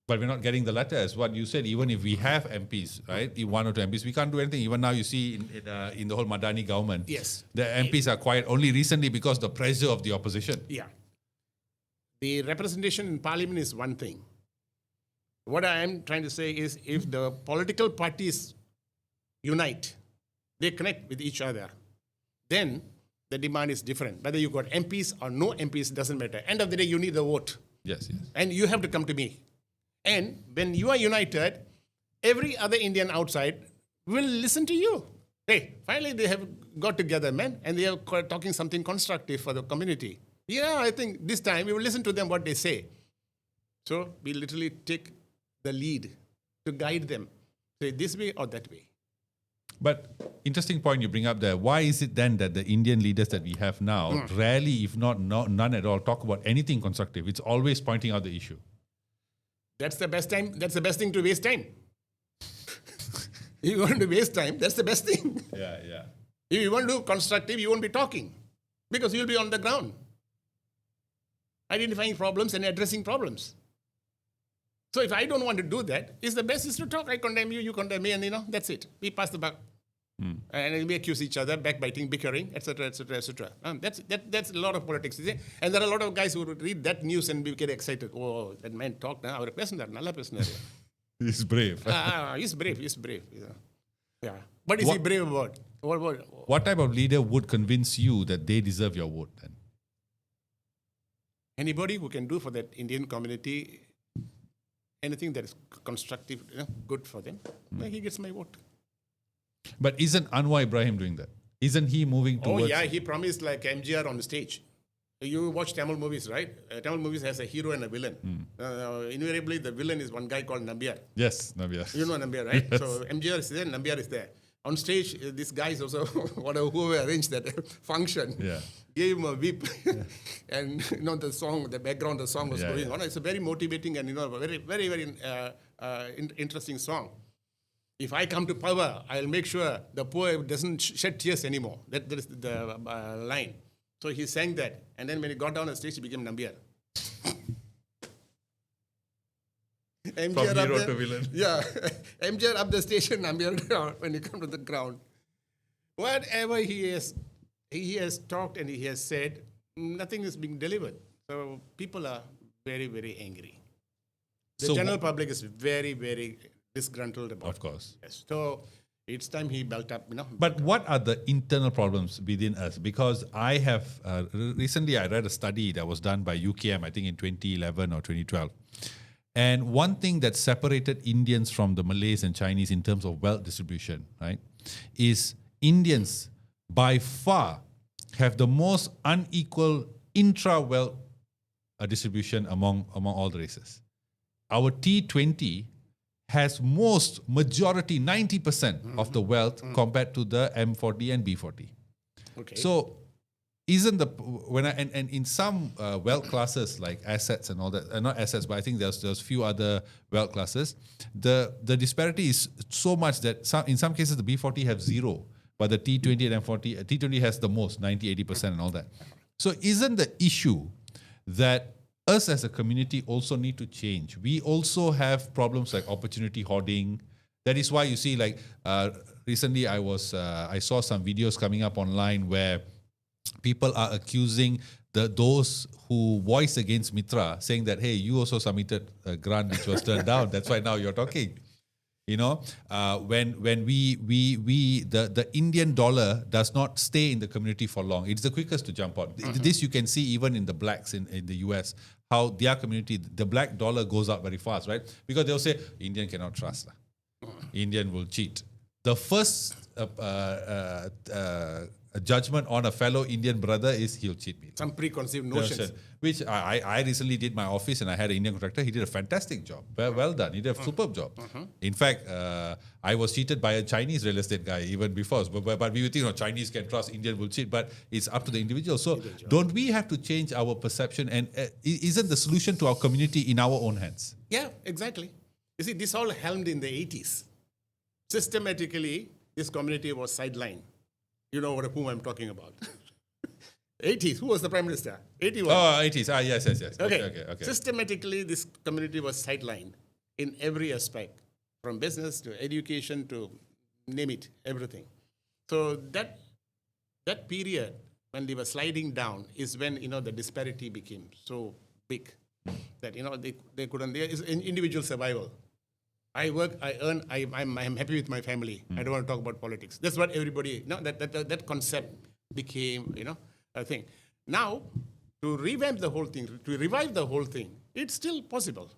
But we're not getting the latter, as what you said. Even if we have MPs, right, 1 or 2 MPs, we can't do anything. Even now, you see in the whole Madani government, yes, the MPs are quiet only recently because of the pressure of the opposition. Yeah, the representation in Parliament is one thing. What I am trying to say is, if the political parties unite, they connect with each other, then the demand is different. Whether you got MPs or no MPs, doesn't matter. End of the day, you need the vote. Yes. And you have to come to me. And when you are united, every other Indian outside will listen to you. Hey, finally they have got together, man, and they are talking something constructive for the community. Yeah, I think this time we will listen to them what they say. So we literally take the lead to guide them, say this way or that way. But interesting point you bring up there. Why is it then that the Indian leaders that we have now rarely, if not none at all, talk about anything constructive? It's always pointing out the issue. That's the best time. That's the best thing to waste time. If you want to waste time, that's the best thing. Yeah. If you want to do constructive, you won't be talking because you'll be on the ground, identifying problems and addressing problems. So if I don't want to do that, it's the best is to talk. I condemn you, you condemn me, and that's it. We pass the buck. And we accuse each other, backbiting, bickering, etc., etc., etc. That's a lot of politics, is it? And there are a lot of guys who would read that news and get excited. Oh, that man talked now. Our person, nalla person. He's brave. He's brave. Yeah. What is he brave about? What type of leader would convince you that they deserve your vote then? Anybody who can do for that Indian community anything that is constructive, good for them, he gets my vote. But isn't Anwar Ibrahim doing that? Isn't he moving towards... Oh, yeah, he promised like MGR on the stage. You watch Tamil movies, right? Tamil movies has a hero and a villain. Invariably, the villain is one guy called Nambiar. Yes, Nambiar. You know Nambiar, right? Yes. So MGR is there, Nambiar is there. On stage, this guy is also, whoever arranged that function, gave him a whip. And, the song, the background, the song was going on. It's a very motivating and, very, very, very interesting song. If I come to power, I'll make sure the poor doesn't shed tears anymore. That is the line. So he sang that. And then when he got down on stage, he became Nambiar. MGR from hero to villain. Yeah. MGR up the station, Nambiar down when you come to the ground. Whatever he has talked and he has said, nothing is being delivered. So people are very, very angry. The general public is very, very disgruntled about it. Of course. Yes. So it's time he built up, But what are the internal problems within us? Because I have, recently I read a study that was done by UKM, I think in 2011 or 2012. And one thing that separated Indians from the Malays and Chinese in terms of wealth distribution, right, is Indians by far have the most unequal intra-wealth distribution among all the races. Our T20 has majority, 90% of the wealth compared to the M40 and B40. Okay. So isn't and in some wealth classes like assets and all that, not assets, but I think there's few other wealth classes, the disparity is so much that in some cases the B40 have zero, but the T20 and M40, T20 has the most, 90-80% and all that. So isn't the issue that us as a community also need to change? We also have problems like opportunity hoarding. That is why you see, like recently I saw some videos coming up online where people are accusing those who voice against Mitra, saying that, hey, you also submitted a grant which was turned down. That's why now you're talking. When the Indian dollar does not stay in the community for long, it's the quickest to jump out. This you can see even in the blacks in the US, how their community, the black dollar goes out very fast, right? Because they'll say, Indian cannot trust. Indian will cheat. The first a judgment on a fellow Indian brother is he'll cheat me. Some preconceived notions. Which I recently did my office and I had an Indian contractor. He did a fantastic job. Well done. He did a superb job. In fact, I was cheated by a Chinese real estate guy even before. But we would think, Chinese can trust, Indian will cheat. But it's up to the individual. So don't we have to change our perception? And isn't the solution to our community in our own hands? Yeah, exactly. You see, this all helmed in the 80s. Systematically, this community was sidelined. You know whom I'm talking about. 80s. Who was the Prime Minister? 81. Oh, 80s. Yes. Okay. Systematically, this community was sidelined in every aspect, from business to education to name it, everything. So that period, when they were sliding down, is when, the disparity became so big that, they couldn't, there is individual survival. I work, I earn, I'm happy with my family. I don't want to talk about politics. That's what everybody, that concept became, a thing. Now, to revamp the whole thing, to revive the whole thing, it's still possible.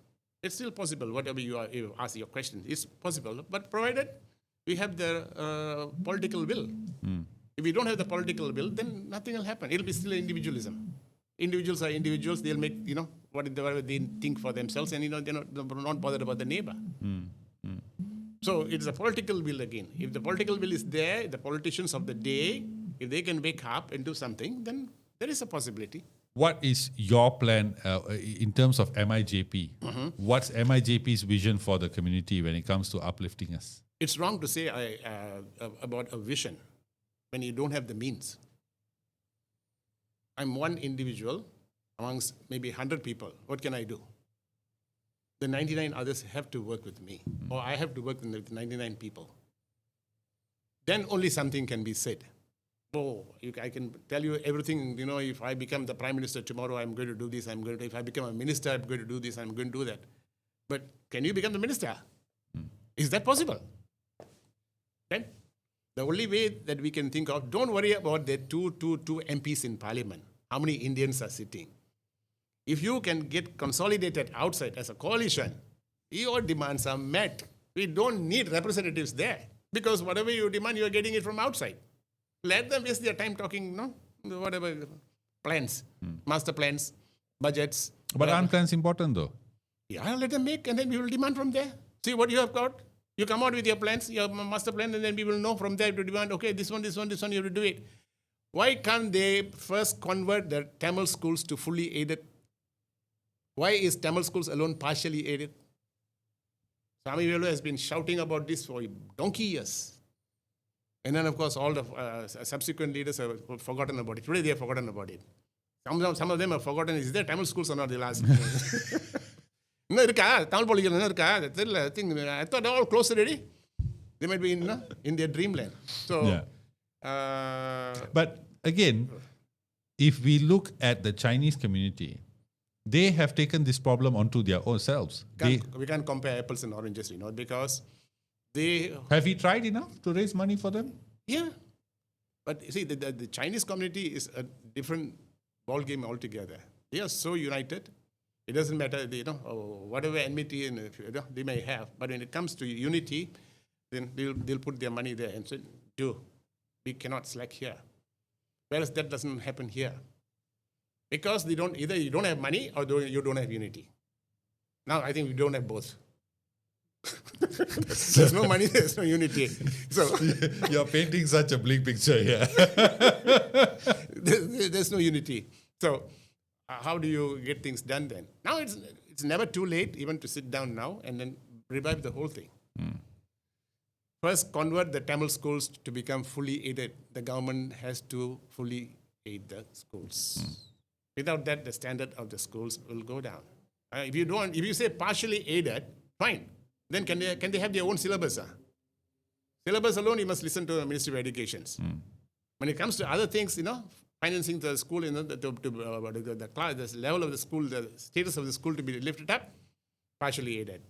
It's still possible, whatever you ask your question, it's possible. But provided we have the political will. If we don't have the political will, then nothing will happen. It'll be still individualism. Individuals are individuals. They'll make, whatever they think for themselves, and, they're not bothered about the neighbor. So it's a political will again. If the political will is there, the politicians of the day, if they can wake up and do something, then there is a possibility. What is your plan in terms of MIJP? What's MIJP's vision for the community when it comes to uplifting us? It's wrong to say about a vision when you don't have the means. I'm one individual amongst maybe 100 people. What can I do? the 99 others have to work with me, or I have to work with the 99 people. Then only something can be said. Oh, I can tell you everything, if I become the Prime Minister tomorrow, I'm going to do this, if I become a minister, I'm going to do this, I'm going to do that. But can you become the minister? Is that possible? Then the only way that we can think of, don't worry about the two MPs in Parliament, how many Indians are sitting. If you can get consolidated outside as a coalition, your demands are met. We don't need representatives there because whatever you demand, you're getting it from outside. Let them waste their time talking, whatever plans, master plans, budgets. But aren't plans important though? Yeah, let them make and then we will demand from there. See what you have got. You come out with your plans, your master plan, and then we will know from there to demand, okay, this one, you have to do it. Why can't they first convert the Tamil schools to fully aided? Why is Tamil schools alone partially aided? Swami Velu has been shouting about this for donkey years. And then, of course, all the subsequent leaders have forgotten about it. Today, they have forgotten about it. Some of them have forgotten, is there Tamil schools or not, they'll ask. Tamil political, I think, I thought they're all close already. They might be in their dreamland. So, but again, if we look at the Chinese community, they have taken this problem onto their own selves. We can't compare apples and oranges, because they... Have we tried enough to raise money for them? Yeah. But see, the Chinese community is a different ballgame altogether. They are so united. It doesn't matter, whatever enmity they may have. But when it comes to unity, then they'll put their money there and say, we cannot slack here. Whereas that doesn't happen here. Because either you don't have money or you don't have unity. Now, I think we don't have both. There's no money, there's no unity. So you're painting such a bleak picture here. There's no unity. So how do you get things done then? Now, it's never too late even to sit down now and then revive the whole thing. First, convert the Tamil schools to become fully aided. The government has to fully aid the schools. Without that, the standard of the schools will go down. If you say partially aided, fine. Then can they have their own syllabus? Syllabus alone, you must listen to the Ministry of Education. When it comes to other things, financing the school, the class, the level of the school, the status of the school to be lifted up, partially aided.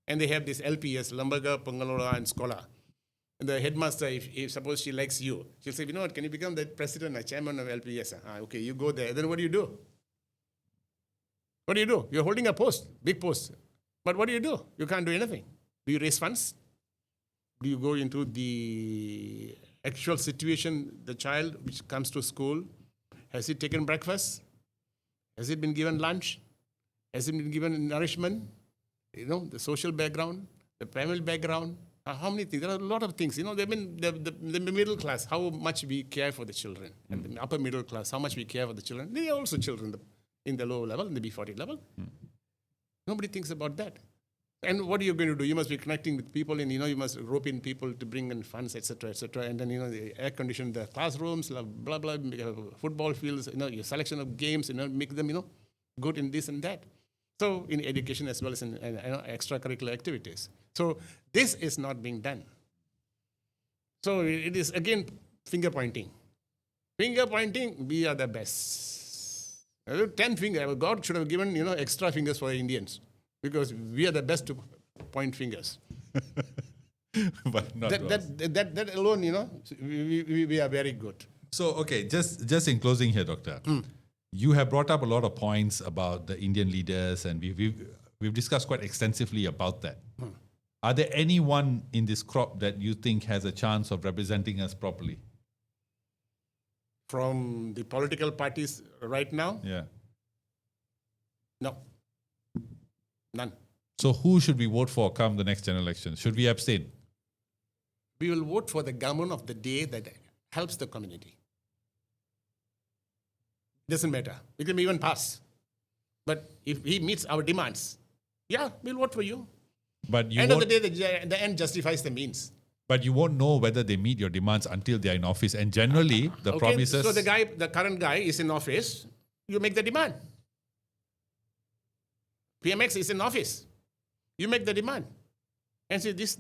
And they have this LPS, Lambaga, Pangalola, and Scholar. And the headmaster, if suppose she likes you, she'll say, can you become the president or chairman of LPS? Okay, you go there. Then what do you do? What do you do? You're holding a post, big post. But what do? You can't do anything. Do you raise funds? Do you go into the actual situation, the child which comes to school? Has he taken breakfast? Has he been given lunch? Has he been given nourishment? The social background, the family background. How many things? There are a lot of things. The middle class, how much we care for the children. And the upper middle class, how much we care for the children. They are also children in the lower level, in the B40 level. Nobody thinks about that. And what are you going to do? You must be connecting with people and, you must rope in people to bring in funds, etc., etc. And then, the air condition the classrooms, blah, blah, football fields, your selection of games, make them, good in this and that. So in education as well as in extracurricular activities. So this is not being done. So it is, again, finger pointing. Finger pointing, we are the best. 10 fingers. God should have given, extra fingers for Indians. Because we are the best to point fingers. But not that alone, we are very good. So, okay, just in closing here, Doctor. You have brought up a lot of points about the Indian leaders, and we've discussed quite extensively about that. Are there anyone in this crop that you think has a chance of representing us properly? From the political parties right now? Yeah. No. None. So who should we vote for come the next general election? Should we abstain? We will vote for the government of the day that helps the community. Doesn't matter. It can even pass. But if he meets our demands, we'll vote for you. But end of the day, the end justifies the means. But you won't know whether they meet your demands until they're in office. And generally, the promises... So the current guy is in office, you make the demand. PMX is in office. You make the demand. And say this.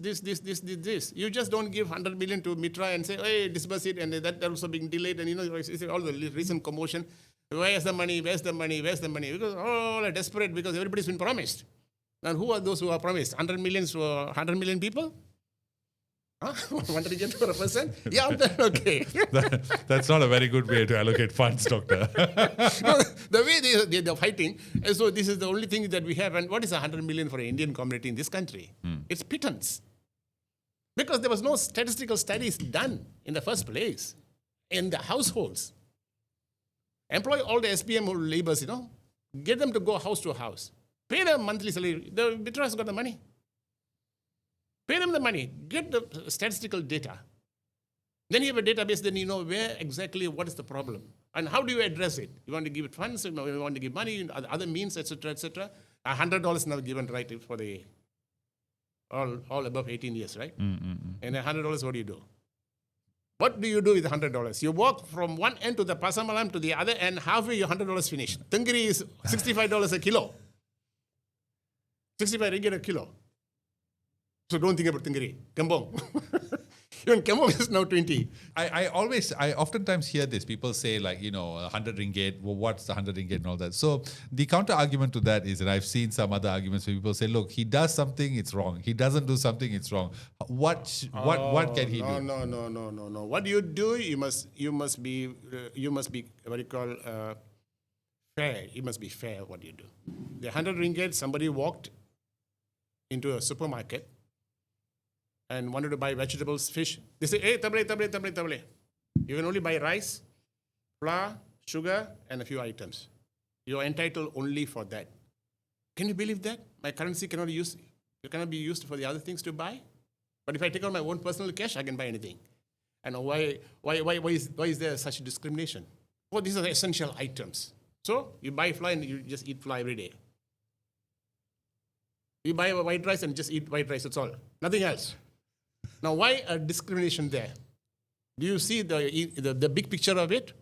You just don't give 100 million to Mitra and say, hey, disburse it, and that also being delayed. And all the recent commotion. Where's the money? Where's the money? Where's the money? Because all are desperate because everybody's been promised. And who are those who are promised? 100 million people? Huh? 1 ringgit for a person? Yeah, okay. That's not a very good way to allocate funds, doctor. No, the way they're fighting, so this is the only thing that we have. And what is 100 million for an Indian community in this country? It's pittance. Because there was no statistical studies done in the first place in the households. Employ all the SPM laborers, get them to go house to house. Pay them monthly salary. The Mitra has got the money. Pay them the money. Get the statistical data. Then you have a database, then you know where exactly what is the problem. And how do you address it? You want to give it funds, you want to give money, other means, etc., etc. $100 now given right for the all above 18 years, right? And $100, what do you do? What do you do with $100? You walk from one end to the Pasar Malam to the other end, halfway your $100 finished. Tengiri is $65 a kilo. 65 ringgit a kilo. So don't think about Tengiri. Kampong. Even Kampong is now 20. I oftentimes hear this. People say 100 ringgit, well, what's the 100 ringgit and all that. So the counter argument to that is, and I've seen some other arguments where people say, look, he does something, it's wrong. He doesn't do something, it's wrong. What can he do? No. What you do, you must be what you call fair. You must be fair what you do. The 100 ringgit, somebody walked into a supermarket and wanted to buy vegetables, fish. They say, hey, table. You can only buy rice, flour, sugar, and a few items. You're entitled only for that. Can you believe that? My currency cannot be used for the other things to buy. But if I take out my own personal cash, I can buy anything. And why is there such discrimination? Well, these are the essential items. So you buy flour and you just eat flour every day. You buy white rice and just eat white rice, that's all. Nothing else. Now, why a discrimination there? Do you see the big picture of it?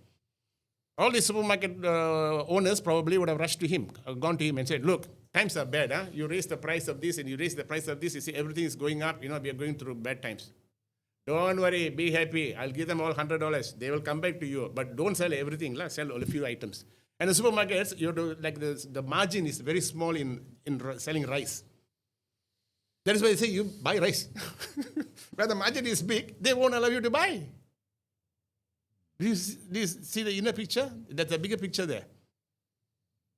All the supermarket owners probably would have rushed to him, gone to him and said, look, times are bad. Huh? You raise the price of this and you raise the price of this. You see, everything is going up. We are going through bad times. Don't worry, be happy. I'll give them all $100. They will come back to you. But don't sell everything. Sell a few items. And the supermarkets, the margin is very small in selling rice. That is why they say you buy rice. Where the margin is big, they won't allow you to buy. Do you see the inner picture? That's a bigger picture there.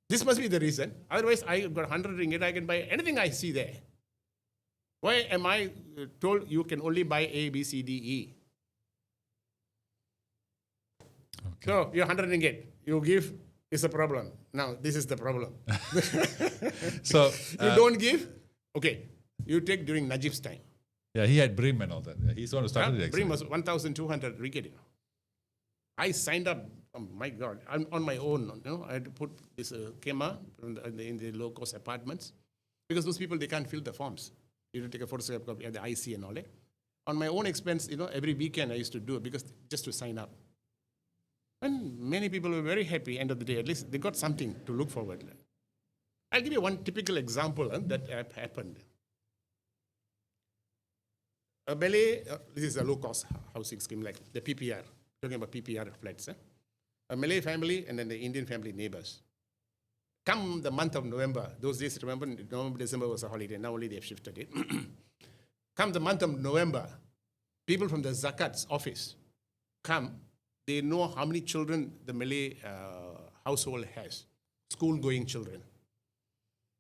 This must be the reason. Otherwise, I got 100 ringgit, I can buy anything I see there. Why am I told you can only buy A, B, C, D, E? Okay. So, you're 100 ringgit. You give, it's a problem. Now, this is the problem. So you don't give, okay. You take during Najib's time. Yeah, he had Brim and all that. Yeah, he's the one who started it. Brim was 1,200 ringgit. I signed up. Oh my God! I'm on my own. I had to put this Kema in the low-cost apartments because those people they can't fill the forms. You have to take a photograph copy of the IC and all that. On my own expense, every weekend I used to do it because just to sign up. And many people were very happy. End of the day, at least they got something to look forward to. I'll give you one typical example that happened. A Malay, this is a low-cost housing scheme like the PPR, talking about PPR flats. A Malay family and then the Indian family neighbors. Come the month of November, those days, remember, November, December was a holiday, now only they have shifted it. Come the month of November, people from the Zakat's office come, they know how many children the Malay household has, school-going children.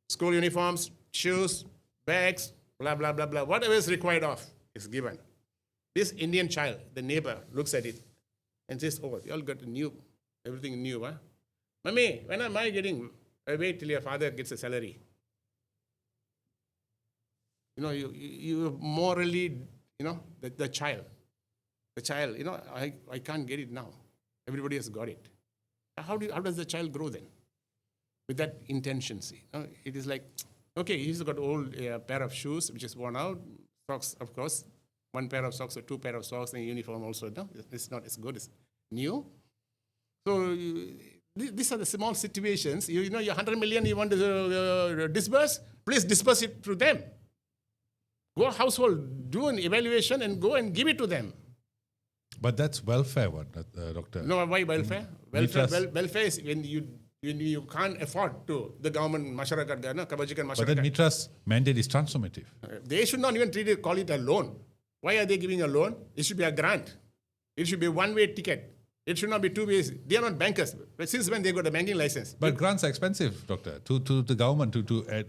School uniforms, shoes, bags, blah, blah, blah, blah, whatever is required of. Is given. This Indian child, the neighbor, looks at it and says, oh, you all got everything new, huh? Mommy, when am I getting? I wait till your father gets a salary. You morally, the child, I can't get it now. Everybody has got it. How does the child grow then? With that intention, see. It is like, okay, he's got old pair of shoes, which is worn out. Socks, of course, one pair of socks or two pair of socks and uniform also. No, it's not as good as new. So these are the small situations. Your 100 million you want to disburse, please disperse it to them. Go household, do an evaluation and go and give it to them. But that's welfare, Doctor? No, why welfare? Welfare is when you can't afford to, the government, masyarakat, kebajikan masyarakat. But then Mitra's mandate is transformative. They should not even call it a loan. Why are they giving a loan? It should be a grant. It should be a one-way ticket. It should not be two ways. They are not bankers. But since when they got a banking license? But grants are expensive, Doctor. To the government,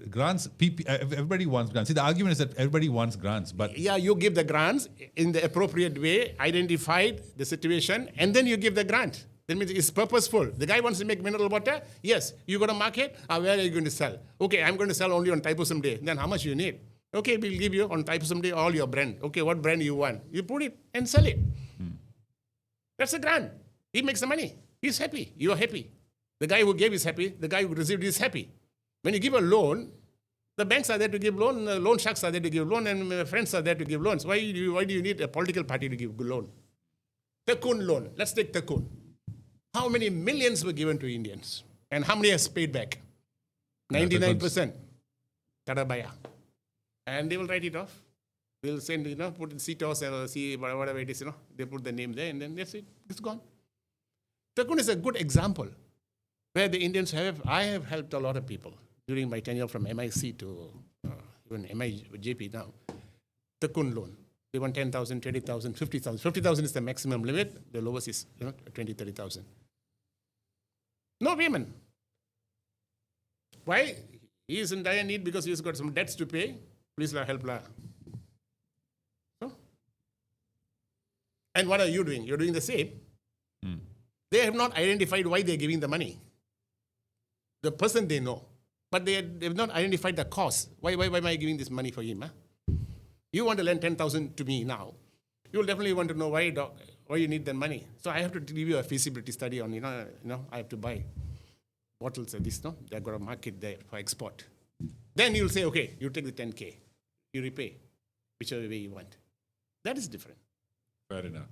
grants, everybody wants grants. See, the argument is that everybody wants grants. But yeah, you give the grants in the appropriate way, identified the situation, and then you give the grant. That means it's purposeful. The guy wants to make mineral water. Yes, you got a market. Where are you going to sell? Okay, I'm going to sell only on Thaipusam Day. Then how much you need? Okay, we'll give you on Thaipusam Day all your brand. Okay, what brand you want? You put it and sell it. That's a grant. He makes the money. He's happy. You are happy. The guy who gave is happy. The guy who received is happy. When you give a loan, the banks are there to give loan, loan sharks are there to give loan, and friends are there to give loans. Why do you need a political party to give loan? Tekun loan. Let's take Tekun. How many millions were given to Indians? And how many has paid back? 99%. Tadabaya. And they will write it off. They'll send, put in CTOS or whatever it is, they put the name there and then that's it. It's gone. Tekun is a good example where the Indians I have helped a lot of people during my tenure from MIC to even MIJP now. Tekun loan. They want 10,000, 20,000, 50,000. 50,000 is the maximum limit. The lowest is 20, 30,000. No payment. Why? He is in dire need because he's got some debts to pay. Please help. No? And what are you doing? You're doing the same. They have not identified why they're giving the money. The person they know. But they have not identified the cost. Why am I giving this money for him? Huh? You want to lend 10,000 to me now. You will definitely want to know why you need that money. So I have to give you a feasibility study on, I have to buy bottles of this, they've got a market there for export. Then you'll say, okay, you take the 10K. You repay whichever way you want. That is different. Fair enough.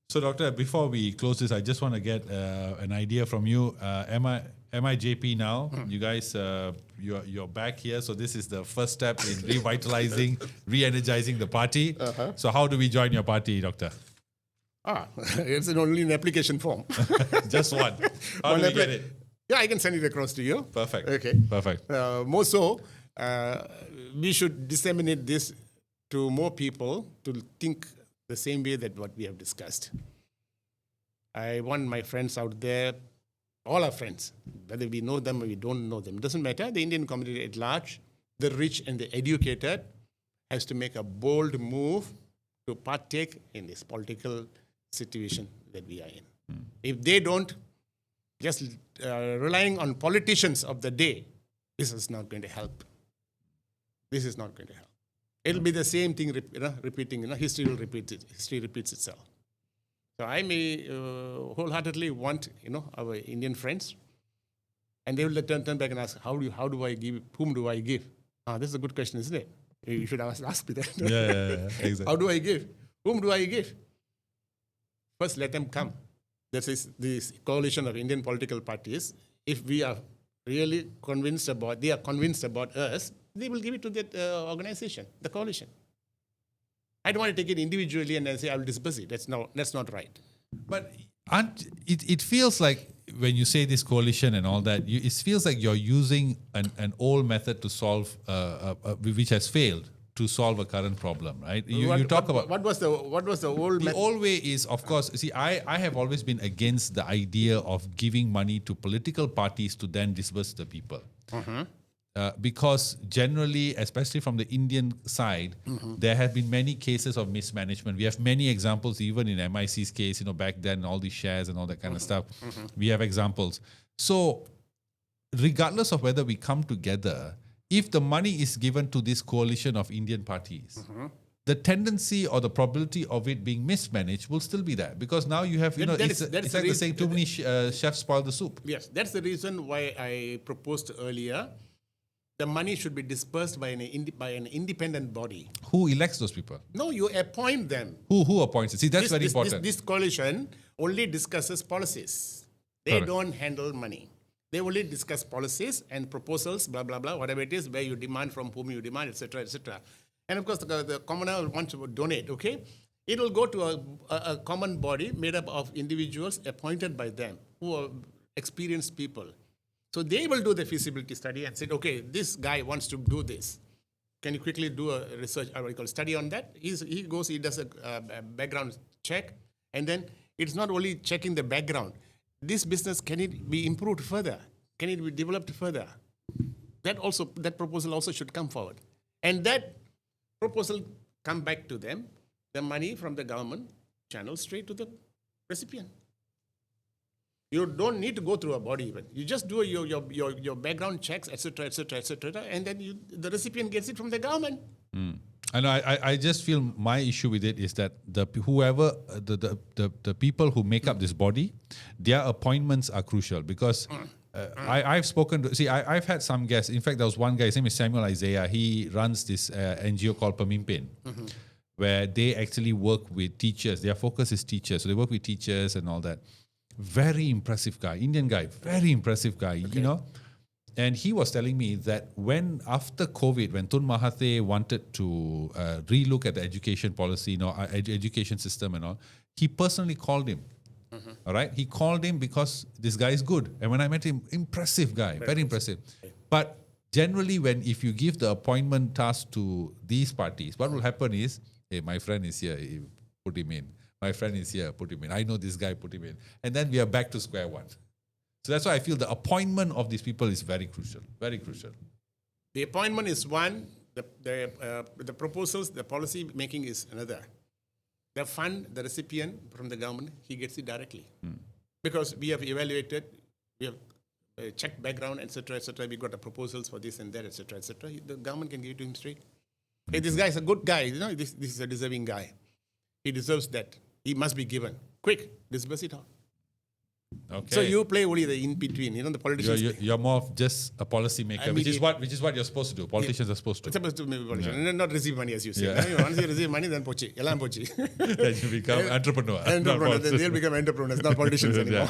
So, Doctor, before we close this, I just want to get an idea from you. MIJP now, you guys, you're back here. So this is the first step in revitalizing, re-energizing the party. So how do we join your party, Doctor? It's only an application form. Just one. How do we get it? Yeah, I can send it across to you. Perfect. Okay. Perfect. More so, we should disseminate this to more people to think the same way that what we have discussed. I want my friends out there, all our friends, whether we know them or we don't know them, it doesn't matter. The Indian community at large, the rich and the educated, has to make a bold move to partake in this political situation that we are in. If they don't, just relying on politicians of the day, this is not going to help. This is not going to help. It'll be the same thing repeating. History will repeat it. History repeats itself. So I may wholeheartedly want our Indian friends, and they will turn back and ask, how do I give? Whom do I give? This is a good question, isn't it? You should ask me that. Yeah, exactly. How do I give? Whom do I give? First, let them come. This is this coalition of Indian political parties. If we are really convinced about, they are convinced about us, they will give it to that organization, the coalition. I don't want to take it individually and then say I will disperse it. That's not right. But it feels like when you say this coalition and all that, it feels like you're using an old method to solve, which has failed to solve a current problem, right? You talk about what was the old method? The old way is, of course, see, I have always been against the idea of giving money to political parties to then disperse the people. Because generally, especially from the Indian side, there have been many cases of mismanagement. We have many examples, even in MIC's case, back then, all these shares and all that kind of stuff. We have examples. So regardless of whether we come together, if the money is given to this coalition of Indian parties, the tendency or the probability of it being mismanaged will still be there. Because now you have, it's like the saying, too many chefs spoil the soup. Yes, that's the reason why I proposed earlier the money should be dispersed by an independent body. Who elects those people? No, you appoint them. Who appoints it? See, that's very important. This coalition only discusses policies. They don't handle money. They only discuss policies and proposals, blah, blah, blah, whatever it is, where you demand, from whom you demand, etc., etc. And of course, the commoner wants to donate, okay? It will go to a common body made up of individuals appointed by them who are experienced people. So they will do the feasibility study and say, okay, this guy wants to do this. Can you quickly do a research, or what you call study on that? He does a background check, and then it's not only checking the background. This business, can it be improved further? Can it be developed further? That proposal also should come forward. And that proposal come back to them, the money from the government channels straight to the recipient. You don't need to go through a body even. You just do your background checks, etc., etc., etc., and then the recipient gets it from the government. And I just feel my issue with it is that the people who make up this body, their appointments are crucial because I've spoken to, I've had some guests. In fact, there was one guy, his name is Samuel Isaiah. He runs this NGO called Pemimpin, where they actually work with teachers. Their focus is teachers. So they work with teachers and all that. Very impressive guy, Indian guy, very impressive guy, you know. And he was telling me that after COVID, when Tun Mahathir wanted to relook at the education policy, education system and all, he personally called him. All right, he called him because this guy is good. And when I met him, impressive guy, very impressive. But generally, if you give the appointment task to these parties, what will happen is, hey, my friend is here, put him in. My friend is here, put him in. I know this guy, put him in. And then we are back to square one. So that's why I feel the appointment of these people is very crucial, very crucial. The appointment is one, the proposals, the policy making is another. The fund, the recipient from the government, he gets it directly. Because we have evaluated, we have checked background, etc., etc. We got the proposals for this and that, etc., etc. The government can give it to him straight. Hey, this guy is a good guy. This is a deserving guy. He deserves that. He must be given. Quick, disburse it all. Okay. So you play only the in between. The politicians. You're more of just a policy maker, which is what you're supposed to do. Politicians are supposed to. It's supposed to be politician, and not receive money, as you say. Once you receive money, then pochi, elam pochi. Then you become entrepreneur. They'll become entrepreneurs, not politicians anymore.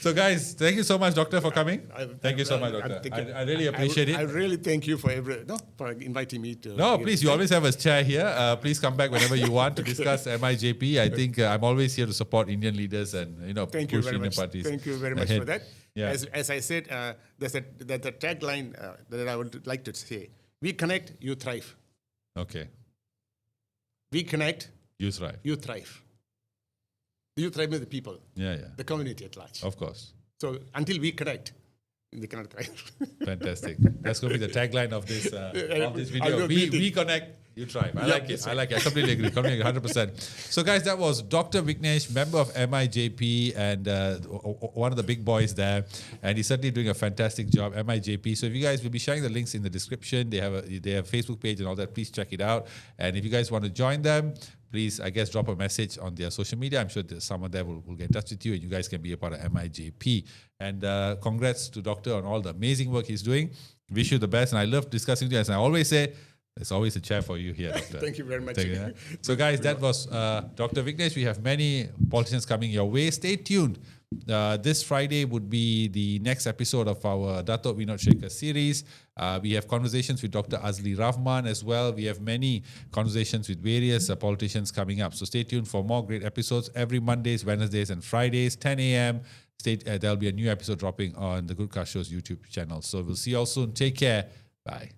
So, guys, thank you so much, Doctor, for coming. Thank you so much, Doctor. I really appreciate it. I really thank you for inviting me to. No, please, you always have a chair here. Please come back whenever you want to discuss MIJP. I think I'm always here to support Indian leaders and thank you push very Indian much. parties. Thank you very much ahead. for that. Yeah. As I said, there's a tagline that I would like to say. We connect, you thrive. Okay. We connect, You thrive. you thrive. You thrive with the people, Yeah. the community at large. Of course. So until we connect, we cannot thrive. Fantastic. That's going to be the tagline of this video. We connect, you thrive. I like it. I completely agree. 100%. So, guys, that was Dr. Viknesh, member of MIJP and one of the big boys there. And he's certainly doing a fantastic job, MIJP. So, if you guys will be sharing the links in the description, they have a Facebook page and all that. Please check it out. And if you guys want to join them, please, I guess, drop a message on their social media. I'm sure that someone there will get in touch with you and you guys can be a part of MIJP. And congrats to Doctor on all the amazing work he's doing. Wish you the best. And I love discussing with you. As I always say, there's always a chair for you here, Doctor. Thank you very much. So, guys, that was Dr. Viknesh. We have many politicians coming your way. Stay tuned. This Friday would be the next episode of our Datuk Vinod Shekhar series. We have conversations with Dr. Azli Rahman as well. We have many conversations with various politicians coming up. So stay tuned for more great episodes every Mondays, Wednesdays, and Fridays, 10 a.m. There'll be a new episode dropping on the Good Car Show's YouTube channel. So we'll see you all soon. Take care. Bye.